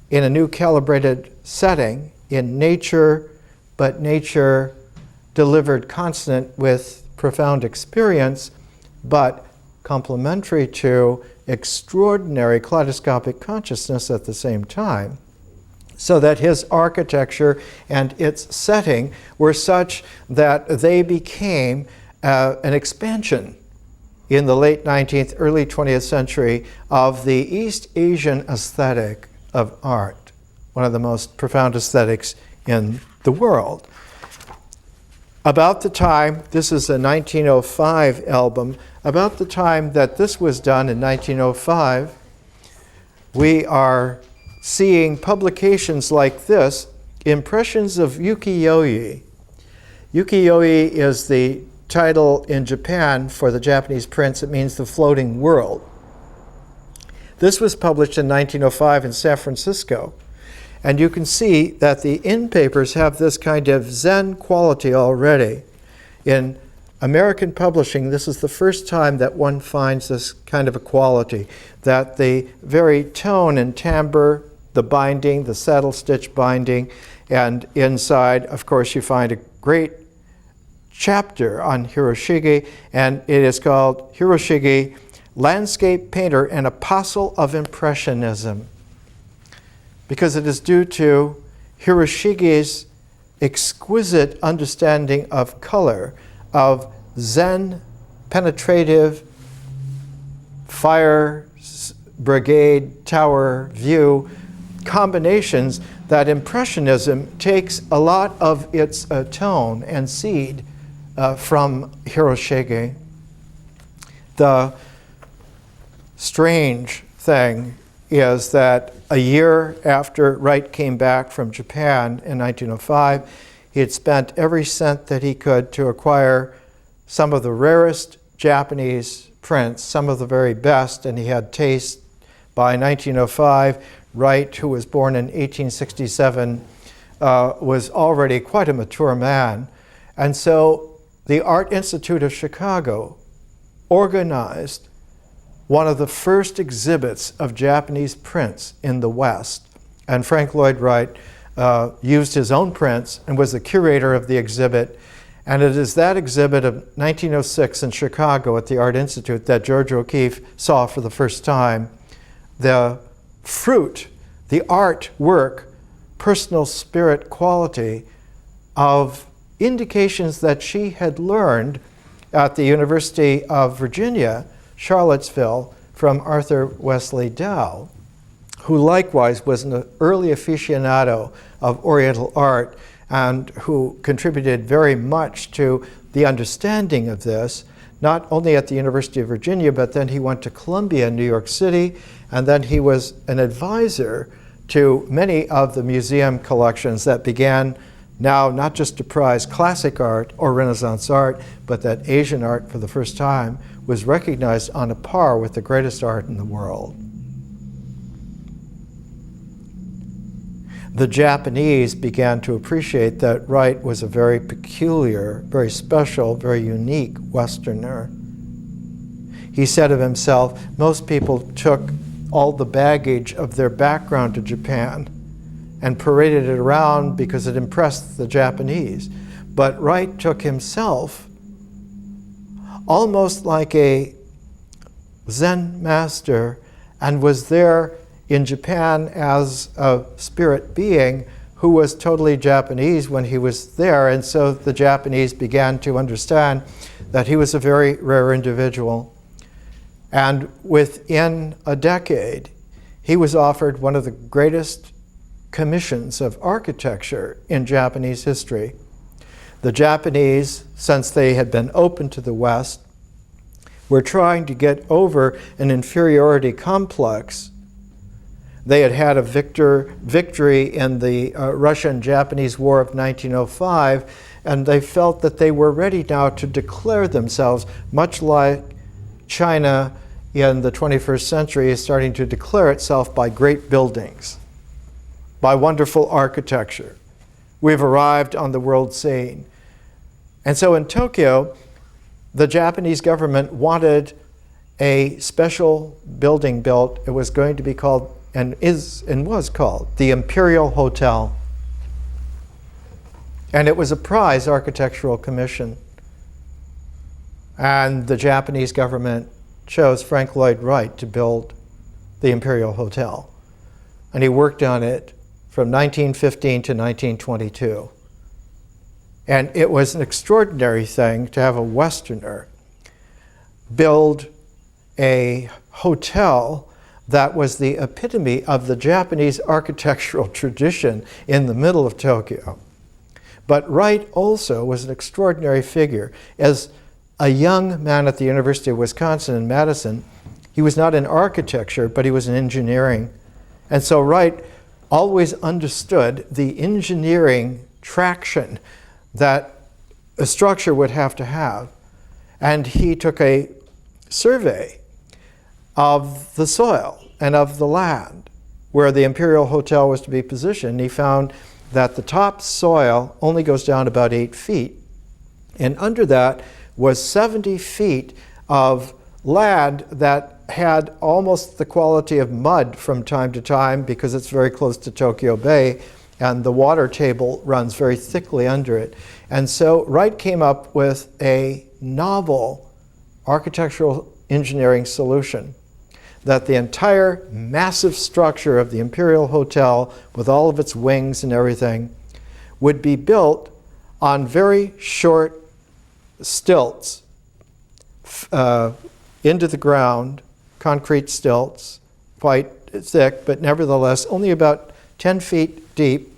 in a new calibrated setting in nature, but nature delivered consonant with profound experience, but complementary to extraordinary kaleidoscopic consciousness at the same time, so that his architecture and its setting were such that they became an expansion in the late 19th, early 20th century of the East Asian aesthetic of art, one of the most profound aesthetics in the world. About the time, this is a 1905 album, about the time that this was done in 1905, we are seeing publications like this, Impressions of Ukiyo-e. Ukiyo-e is the title in Japan for the Japanese prints. It means the floating world. This was published in 1905 in San Francisco. And you can see that the in-papers have this kind of Zen quality already. In American publishing, this is the first time that one finds this kind of a quality, that the very tone and timbre, the binding, the saddle stitch binding, and inside, of course, you find a great chapter on Hiroshige, and it is called Hiroshige, Landscape Painter and Apostle of Impressionism, because it is due to Hiroshige's exquisite understanding of color, of Zen penetrative fire brigade tower view combinations, that Impressionism takes a lot of its tone and seed from Hiroshige. The strange thing is that a year after Wright came back from Japan in 1905, he had spent every cent that he could to acquire some of the rarest Japanese prints, some of the very best, and he had taste. By 1905, Wright, who was born in 1867, was already quite a mature man. And so the Art Institute of Chicago organized one of the first exhibits of Japanese prints in the West. And Frank Lloyd Wright used his own prints and was the curator of the exhibit. And it is that exhibit of 1906 in Chicago at the Art Institute that George O'Keeffe saw for the first time the fruit, the art work, personal spirit quality of indications that she had learned at the University of Virginia, Charlottesville, from Arthur Wesley Dow, who likewise was an early aficionado of Oriental art and who contributed very much to the understanding of this, not only at the University of Virginia, but then he went to Columbia in New York City, and then he was an advisor to many of the museum collections that began now not just to prize classic art or Renaissance art, but that Asian art for the first time was recognized on a par with the greatest art in the world. The Japanese began to appreciate that Wright was a very peculiar, very special, very unique Westerner. He said of himself, most people took all the baggage of their background to Japan and paraded it around because it impressed the Japanese. But Wright took himself almost like a Zen master and was there in Japan as a spirit being who was totally Japanese when he was there. And so the Japanese began to understand that he was a very rare individual. And within a decade, he was offered one of the greatest commissions of architecture in Japanese history. The Japanese, since they had been open to the West, were trying to get over an inferiority complex. They had had a victory in the Russian-Japanese War of 1905, and they felt that they were ready now to declare themselves, much like China in the 21st century is starting to declare itself by great buildings, by wonderful architecture. We've arrived on the world scene. And so in Tokyo, the Japanese government wanted a special building built. It was going to be called, and was called, the Imperial Hotel. And it was a prize architectural commission. And the Japanese government chose Frank Lloyd Wright to build the Imperial Hotel. And he worked on it from 1915 to 1922. And it was an extraordinary thing to have a Westerner build a hotel that was the epitome of the Japanese architectural tradition in the middle of Tokyo. But Wright also was an extraordinary figure. As a young man at the University of Wisconsin in Madison, he was not in architecture, but he was in engineering. And so Wright always understood the engineering traction that a structure would have to have. And he took a survey of the soil and of the land where the Imperial Hotel was to be positioned. He found that the top soil only goes down about 8 feet. And under that was 70 feet of land that had almost the quality of mud from time to time because it's very close to Tokyo Bay and the water table runs very thickly under it. And so Wright came up with a novel architectural engineering solution that the entire massive structure of the Imperial Hotel, with all of its wings and everything, would be built on very short stilts into the ground, concrete stilts, quite thick, but nevertheless only about 10 feet deep,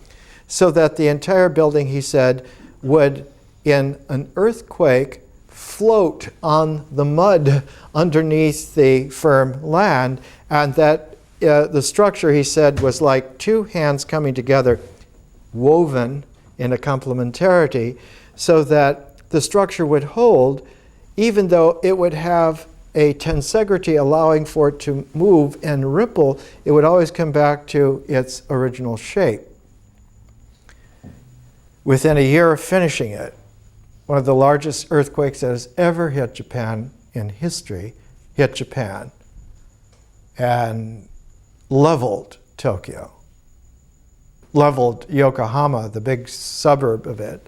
so that the entire building, he said, would, in an earthquake, float on the mud underneath the firm land, and that the structure, he said, was like two hands coming together, woven in a complementarity, so that the structure would hold, even though it would have a tensegrity allowing for it to move and ripple, it would always come back to its original shape. Within a year of finishing it, one of the largest earthquakes that has ever hit Japan in history hit Japan and leveled Tokyo. leveled Yokohama, the big suburb of it.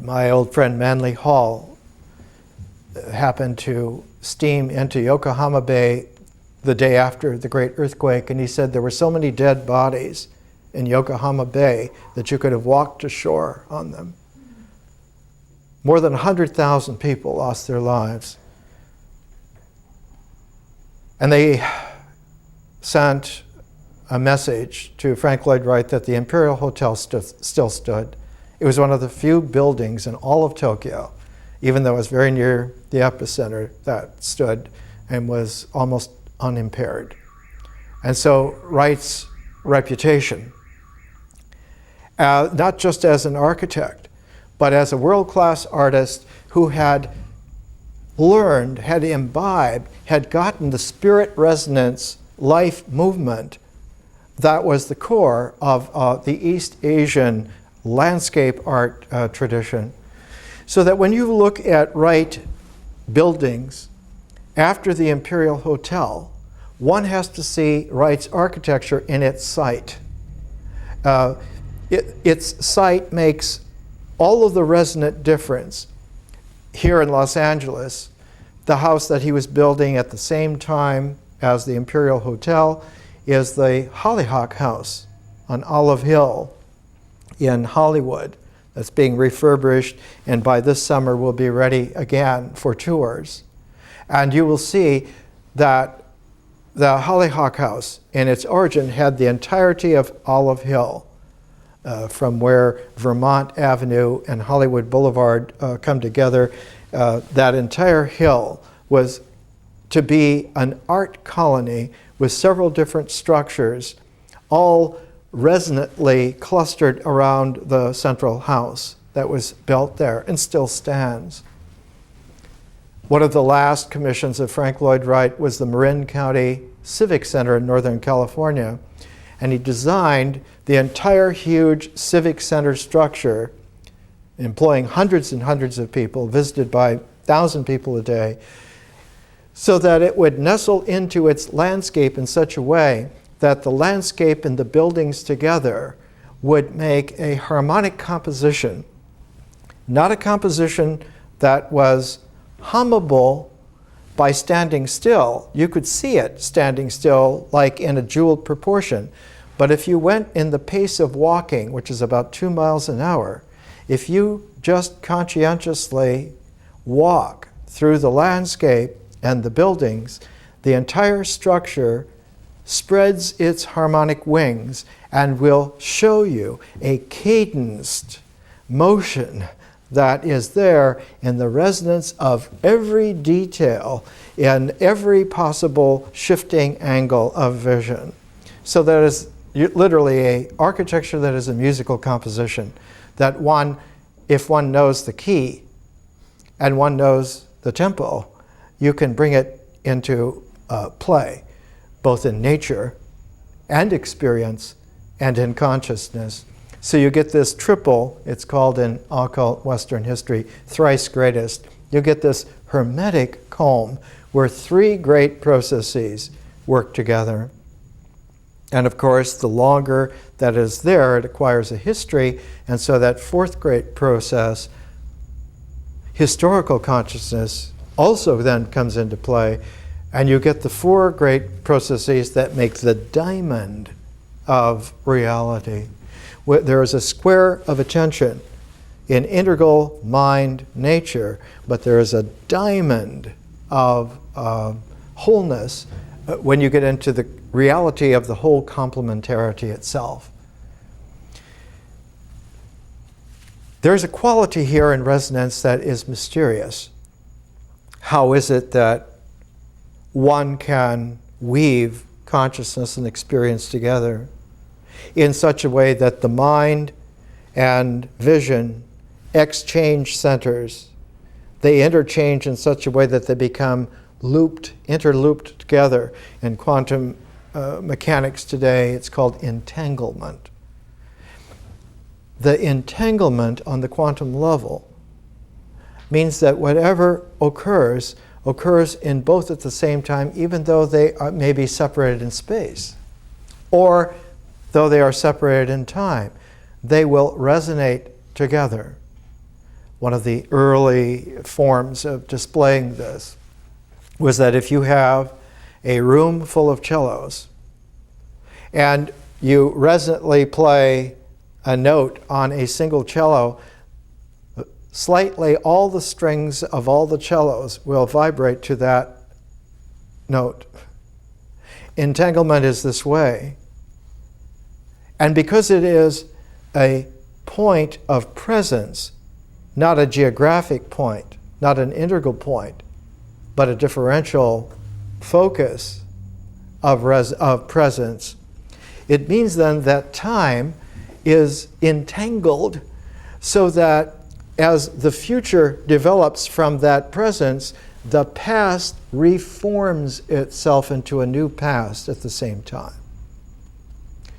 My old friend Manly Hall happened to steam into Yokohama Bay the day after the great earthquake, and he said there were so many dead bodies in Yokohama Bay that you could have walked ashore on them. More than 100,000 people lost their lives. And they sent a message to Frank Lloyd Wright that the Imperial Hotel still stood. It was one of the few buildings in all of Tokyo, even though it was very near the epicenter, that stood and was almost unimpaired. And so Wright's reputation, not just as an architect, but as a world-class artist who had learned, had imbibed, had gotten the spirit resonance life movement that was the core of the East Asian landscape art tradition. So that when you look at Wright buildings after the Imperial Hotel, one has to see Wright's architecture in its site. Its site makes all of the resonant difference. Here in Los Angeles, the house that he was building at the same time as the Imperial Hotel is the Hollyhock house on Olive Hill in Hollywood. That's being refurbished, and by this summer will be ready again for tours. And you will see that the Hollyhock house in its origin had the entirety of Olive Hill, from where Vermont Avenue and Hollywood Boulevard come together. That entire hill was to be an art colony with several different structures, all resonantly clustered around the central house that was built there and still stands. One of the last commissions of Frank Lloyd Wright was the Marin County Civic Center in Northern California, and he designed the entire huge civic center structure, employing hundreds and hundreds of people, visited by 1,000 people a day, so that it would nestle into its landscape in such a way that the landscape and the buildings together would make a harmonic composition, not a composition that was hummable by standing still. You could see it standing still like in a jeweled proportion. But if you went in the pace of walking, which is about 2 miles an hour, if you just conscientiously walk through the landscape and the buildings, the entire structure spreads its harmonic wings and will show you a cadenced motion that is there in the resonance of every detail in every possible shifting angle of vision. So that is literally an architecture that is a musical composition, that one, if one knows the key and one knows the tempo, you can bring it into play, both in nature and experience and in consciousness. So you get this triple, it's called in occult Western history, thrice greatest. You get this hermetic comb where three great processes work together. And of course, the longer that is there, it acquires a history. And so that fourth great process, historical consciousness, also then comes into play. And you get the four great processes that make the diamond of reality. There is a square of attention in integral mind nature, but there is a diamond of wholeness when you get into the reality of the whole complementarity itself. There's a quality here in resonance that is mysterious. How is it that one can weave consciousness and experience together in such a way that the mind and vision exchange centers? They interchange in such a way that they become interlooped together. In quantum mechanics today, it's called entanglement. The entanglement on the quantum level means that whatever occurs in both at the same time, even though they may be separated in space. Or though they are separated in time, they will resonate together. One of the early forms of displaying this was that if you have a room full of cellos and you resonantly play a note on a single cello, slightly all the strings of all the cellos will vibrate to that note. Entanglement is this way. And because it is a point of presence, not a geographic point, not an integral point, but a differential focus of presence, it means then that time is entangled so that as the future develops from that presence, the past reforms itself into a new past at the same time.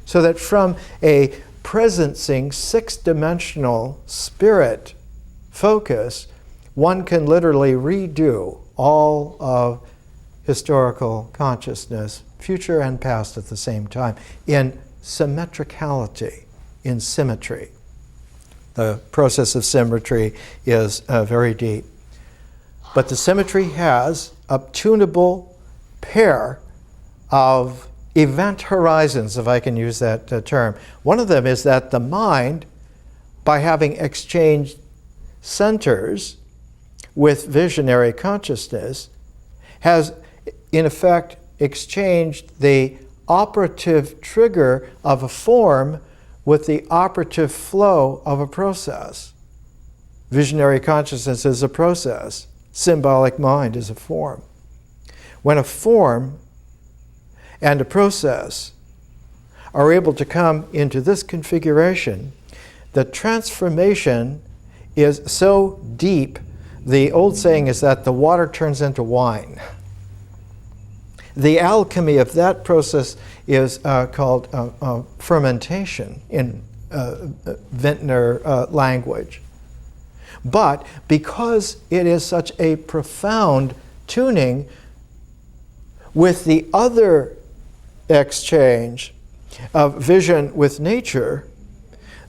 So that from a presencing, six-dimensional spirit focus, one can literally redo all of historical consciousness, future and past at the same time, in symmetricality, in symmetry. The process of symmetry is very deep. But the symmetry has a tunable pair of event horizons, if I can use that term. One of them is that the mind, by having exchanged centers with visionary consciousness, has in effect exchanged the operative trigger of a form with the operative flow of a process. Visionary consciousness is a process. Symbolic mind is a form. When a form and a process are able to come into this configuration, the transformation is so deep. The old saying is that the water turns into wine. The alchemy of that process is called fermentation in vintner language. But because it is such a profound tuning with the other exchange of vision with nature,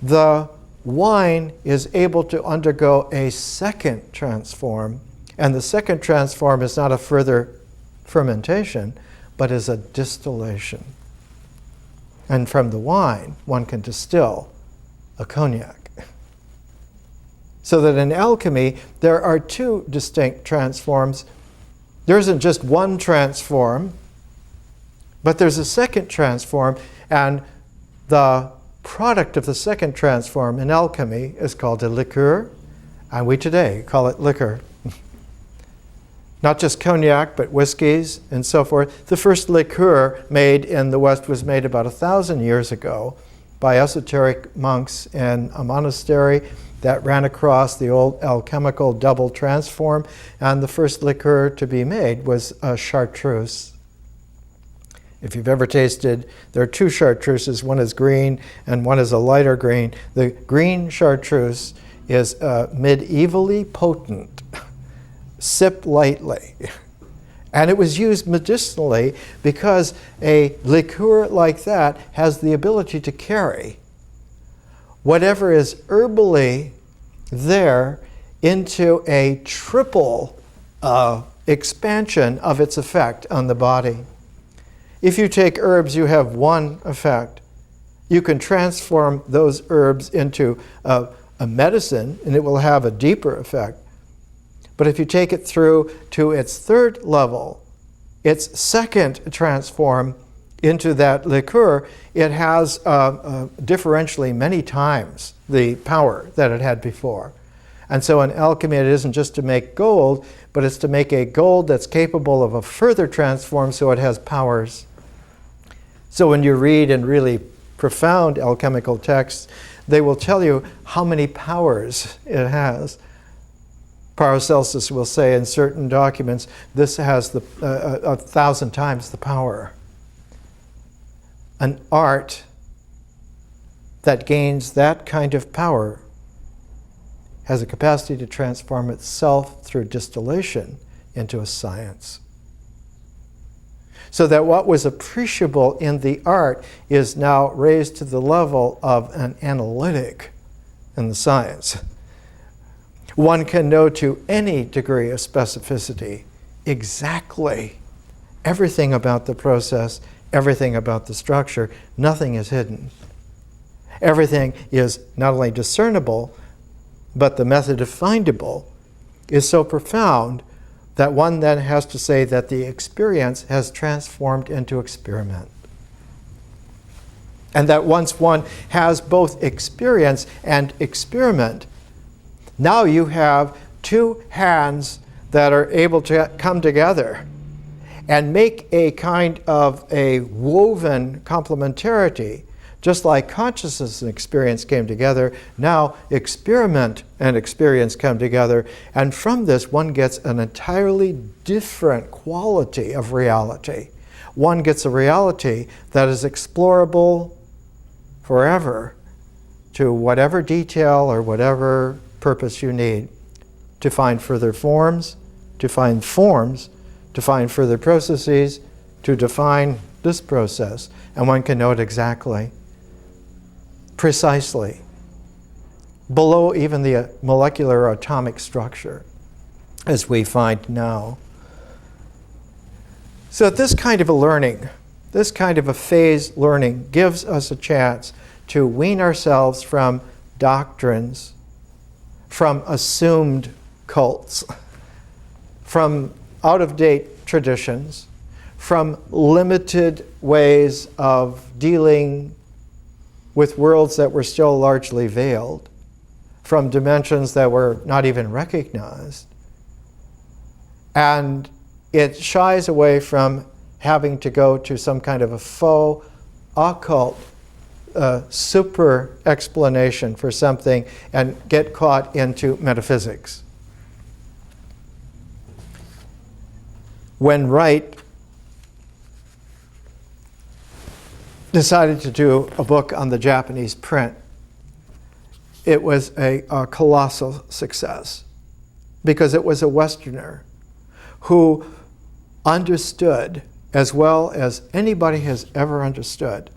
the wine is able to undergo a second transform, and the second transform is not a further fermentation, but is a distillation. And from the wine, one can distill a cognac. So that in alchemy, there are two distinct transforms. There isn't just one transform, but there's a second transform, and the product of the second transform in alchemy is called a liqueur, and we today call it liquor. Not just cognac, but whiskeys and so forth. The first liqueur made in the West was made about 1,000 years ago by esoteric monks in a monastery that ran across the old alchemical double transform, and the first liqueur to be made was a chartreuse. If you've ever tasted, there are two chartreuses, one is green and one is a lighter green. The green chartreuse is medievally potent. Sip lightly. And it was used medicinally because a liqueur like that has the ability to carry whatever is herbally there into a triple expansion of its effect on the body. If you take herbs, you have one effect. You can transform those herbs into a medicine, and it will have a deeper effect. But if you take it through to its third level, its second transform into that liqueur, it has differentially many times the power that it had before. And so in alchemy, it isn't just to make gold, but it's to make a gold that's capable of a further transform so it has powers. So when you read in really profound alchemical texts, they will tell you how many powers it has. Paracelsus will say in certain documents, this has 1,000 times the power. An art that gains that kind of power has a capacity to transform itself through distillation into a science. So that what was appreciable in the art is now raised to the level of an analytic in the science. One can know to any degree of specificity exactly everything about the process, everything about the structure. Nothing is hidden. Everything is not only discernible, but the method of findable is so profound that one then has to say that the experience has transformed into experiment. And that once one has both experience and experiment, now you have two hands that are able to come together and make a kind of a woven complementarity. Just like consciousness and experience came together, now experiment and experience come together, and from this one gets an entirely different quality of reality. One gets a reality that is explorable forever to whatever detail or whatever purpose you need, to find further forms, to find further processes, to define this process, and one can know it exactly, precisely, below even the molecular or atomic structure, as we find now. So this kind of a learning, this kind of a phase learning gives us a chance to wean ourselves from doctrines, from assumed cults, from out-of-date traditions, from limited ways of dealing with worlds that were still largely veiled, from dimensions that were not even recognized. And it shies away from having to go to some kind of a faux, occult, super explanation for something and get caught into metaphysics. When Wright decided to do a book on the Japanese print, it was a colossal success because it was a Westerner who understood, as well as anybody has ever understood,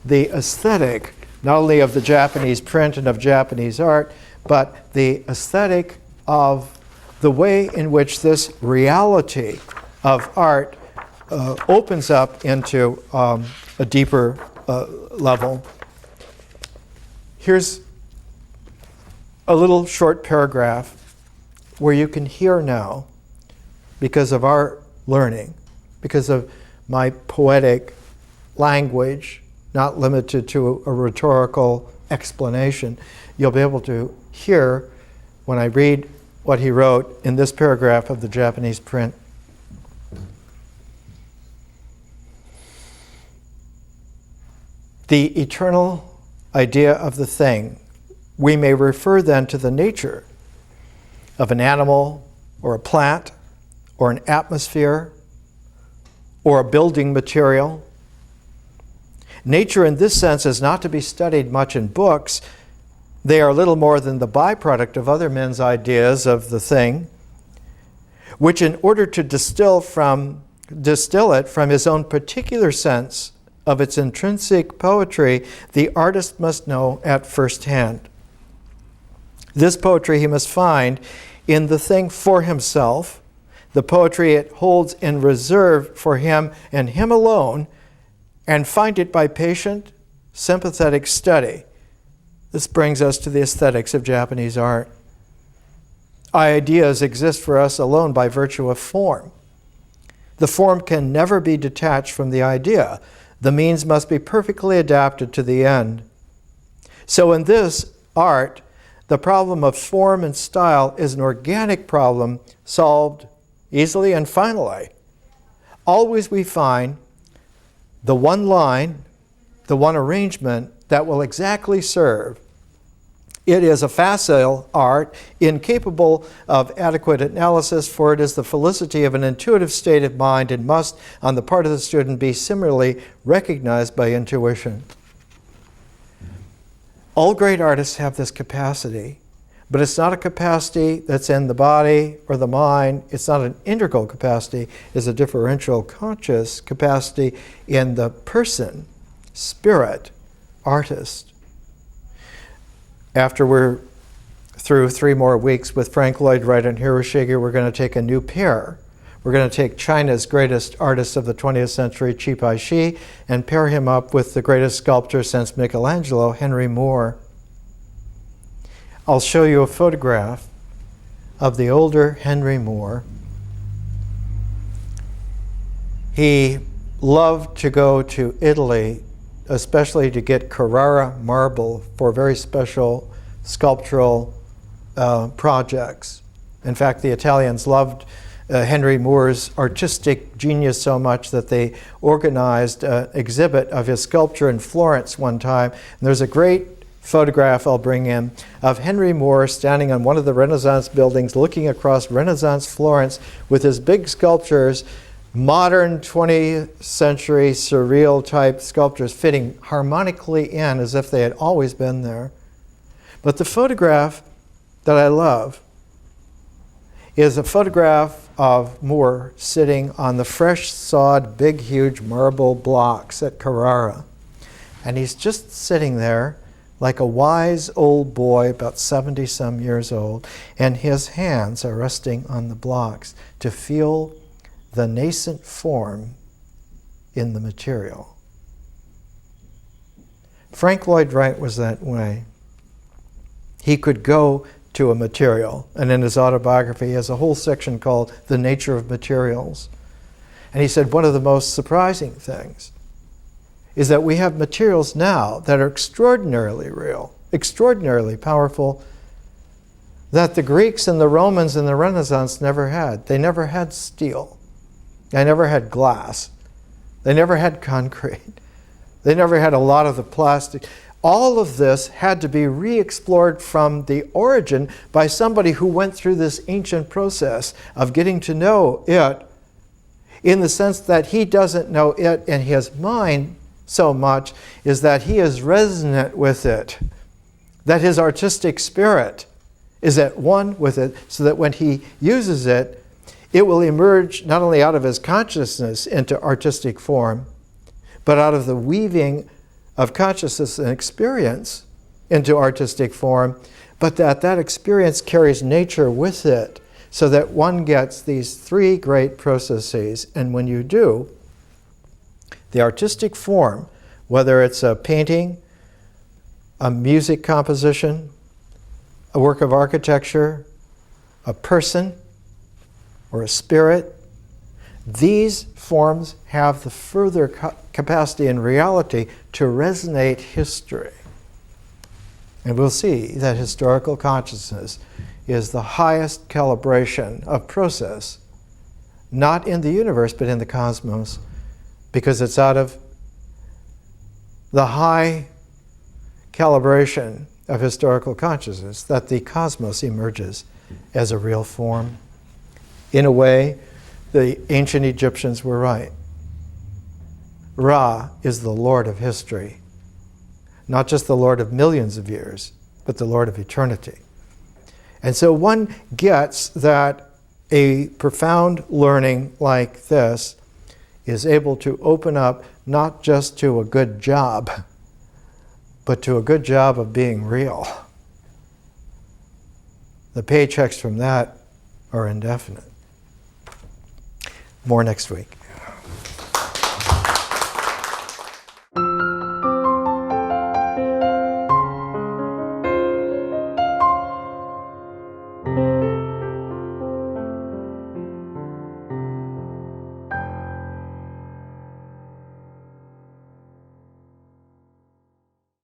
the aesthetic, not only of the Japanese print and of Japanese art, but the aesthetic of the way in which this reality of art opens up into a deeper level. Here's a little short paragraph where you can hear now, because of our learning, because of my poetic language, not limited to a rhetorical explanation, you'll be able to hear when I read what he wrote in this paragraph of the Japanese print. The eternal idea of the thing, we may refer then to the nature of an animal or a plant or an atmosphere or a building material. Nature in this sense is not to be studied much in books. They are little more than the byproduct of other men's ideas of the thing, which in order to distill it from his own particular sense of its intrinsic poetry, the artist must know at first hand. This poetry he must find in the thing for himself, the poetry it holds in reserve for him and him alone, and find it by patient, sympathetic study. This brings us to the aesthetics of Japanese art. Ideas exist for us alone by virtue of form. The form can never be detached from the idea. The means must be perfectly adapted to the end. So in this art, the problem of form and style is an organic problem solved easily and finally. Always we find the one line, the one arrangement that will exactly serve. It is a facile art, incapable of adequate analysis, for it is the felicity of an intuitive state of mind and must, on the part of the student, be similarly recognized by intuition. All great artists have this capacity, But it's not a capacity that's in the body or the mind. It's not an integral capacity. It's a differential conscious capacity in the person, spirit, artist. After we're through 3 more weeks with Frank Lloyd Wright and Hiroshige, we're going to take a new pair. We're going to take China's greatest artist of the 20th century, Chi Shi, and pair him up with the greatest sculptor since Michelangelo, Henry Moore. I'll show you a photograph of the older Henry Moore. He loved to go to Italy, especially to get Carrara marble for very special sculptural projects. In fact, the Italians loved Henry Moore's artistic genius so much that they organized an exhibit of his sculpture in Florence one time. And there's a great photograph I'll bring in of Henry Moore standing on one of the Renaissance buildings looking across Renaissance Florence with his big sculptures, modern 20th century surreal type sculptures fitting harmonically in as if they had always been there. But the photograph that I love is a photograph of Moore sitting on the fresh sawed big huge marble blocks at Carrara. And he's just sitting there like a wise old boy, about 70-some years old, and his hands are resting on the blocks to feel the nascent form in the material. Frank Lloyd Wright was that way. He could go to a material, and in his autobiography he has a whole section called The Nature of Materials. And he said one of the most surprising things is that we have materials now that are extraordinarily real, extraordinarily powerful, that the Greeks and the Romans in the Renaissance never had. They never had steel. They never had glass. They never had concrete. They never had a lot of the plastic. All of this had to be re-explored from the origin by somebody who went through this ancient process of getting to know it, in the sense that he doesn't know it in his mind so much, is that he is resonant with it, that his artistic spirit is at one with it, so that when he uses it, it will emerge not only out of his consciousness into artistic form, but out of the weaving of consciousness and experience into artistic form, but that experience carries nature with it, so that one gets these 3 great processes. And when you do, the artistic form, whether it's a painting, a music composition, a work of architecture, a person, or a spirit, these forms have the further capacity in reality to resonate history. And we'll see that historical consciousness is the highest calibration of process, not in the universe, but in the cosmos, because it's out of the high calibration of historical consciousness that the cosmos emerges as a real form. In a way, the ancient Egyptians were right. Ra is the Lord of history, not just the Lord of millions of years, but the Lord of eternity. And so one gets that a profound learning like this is able to open up not just to a good job, but to a good job of being real. The paychecks from that are indefinite. More next week.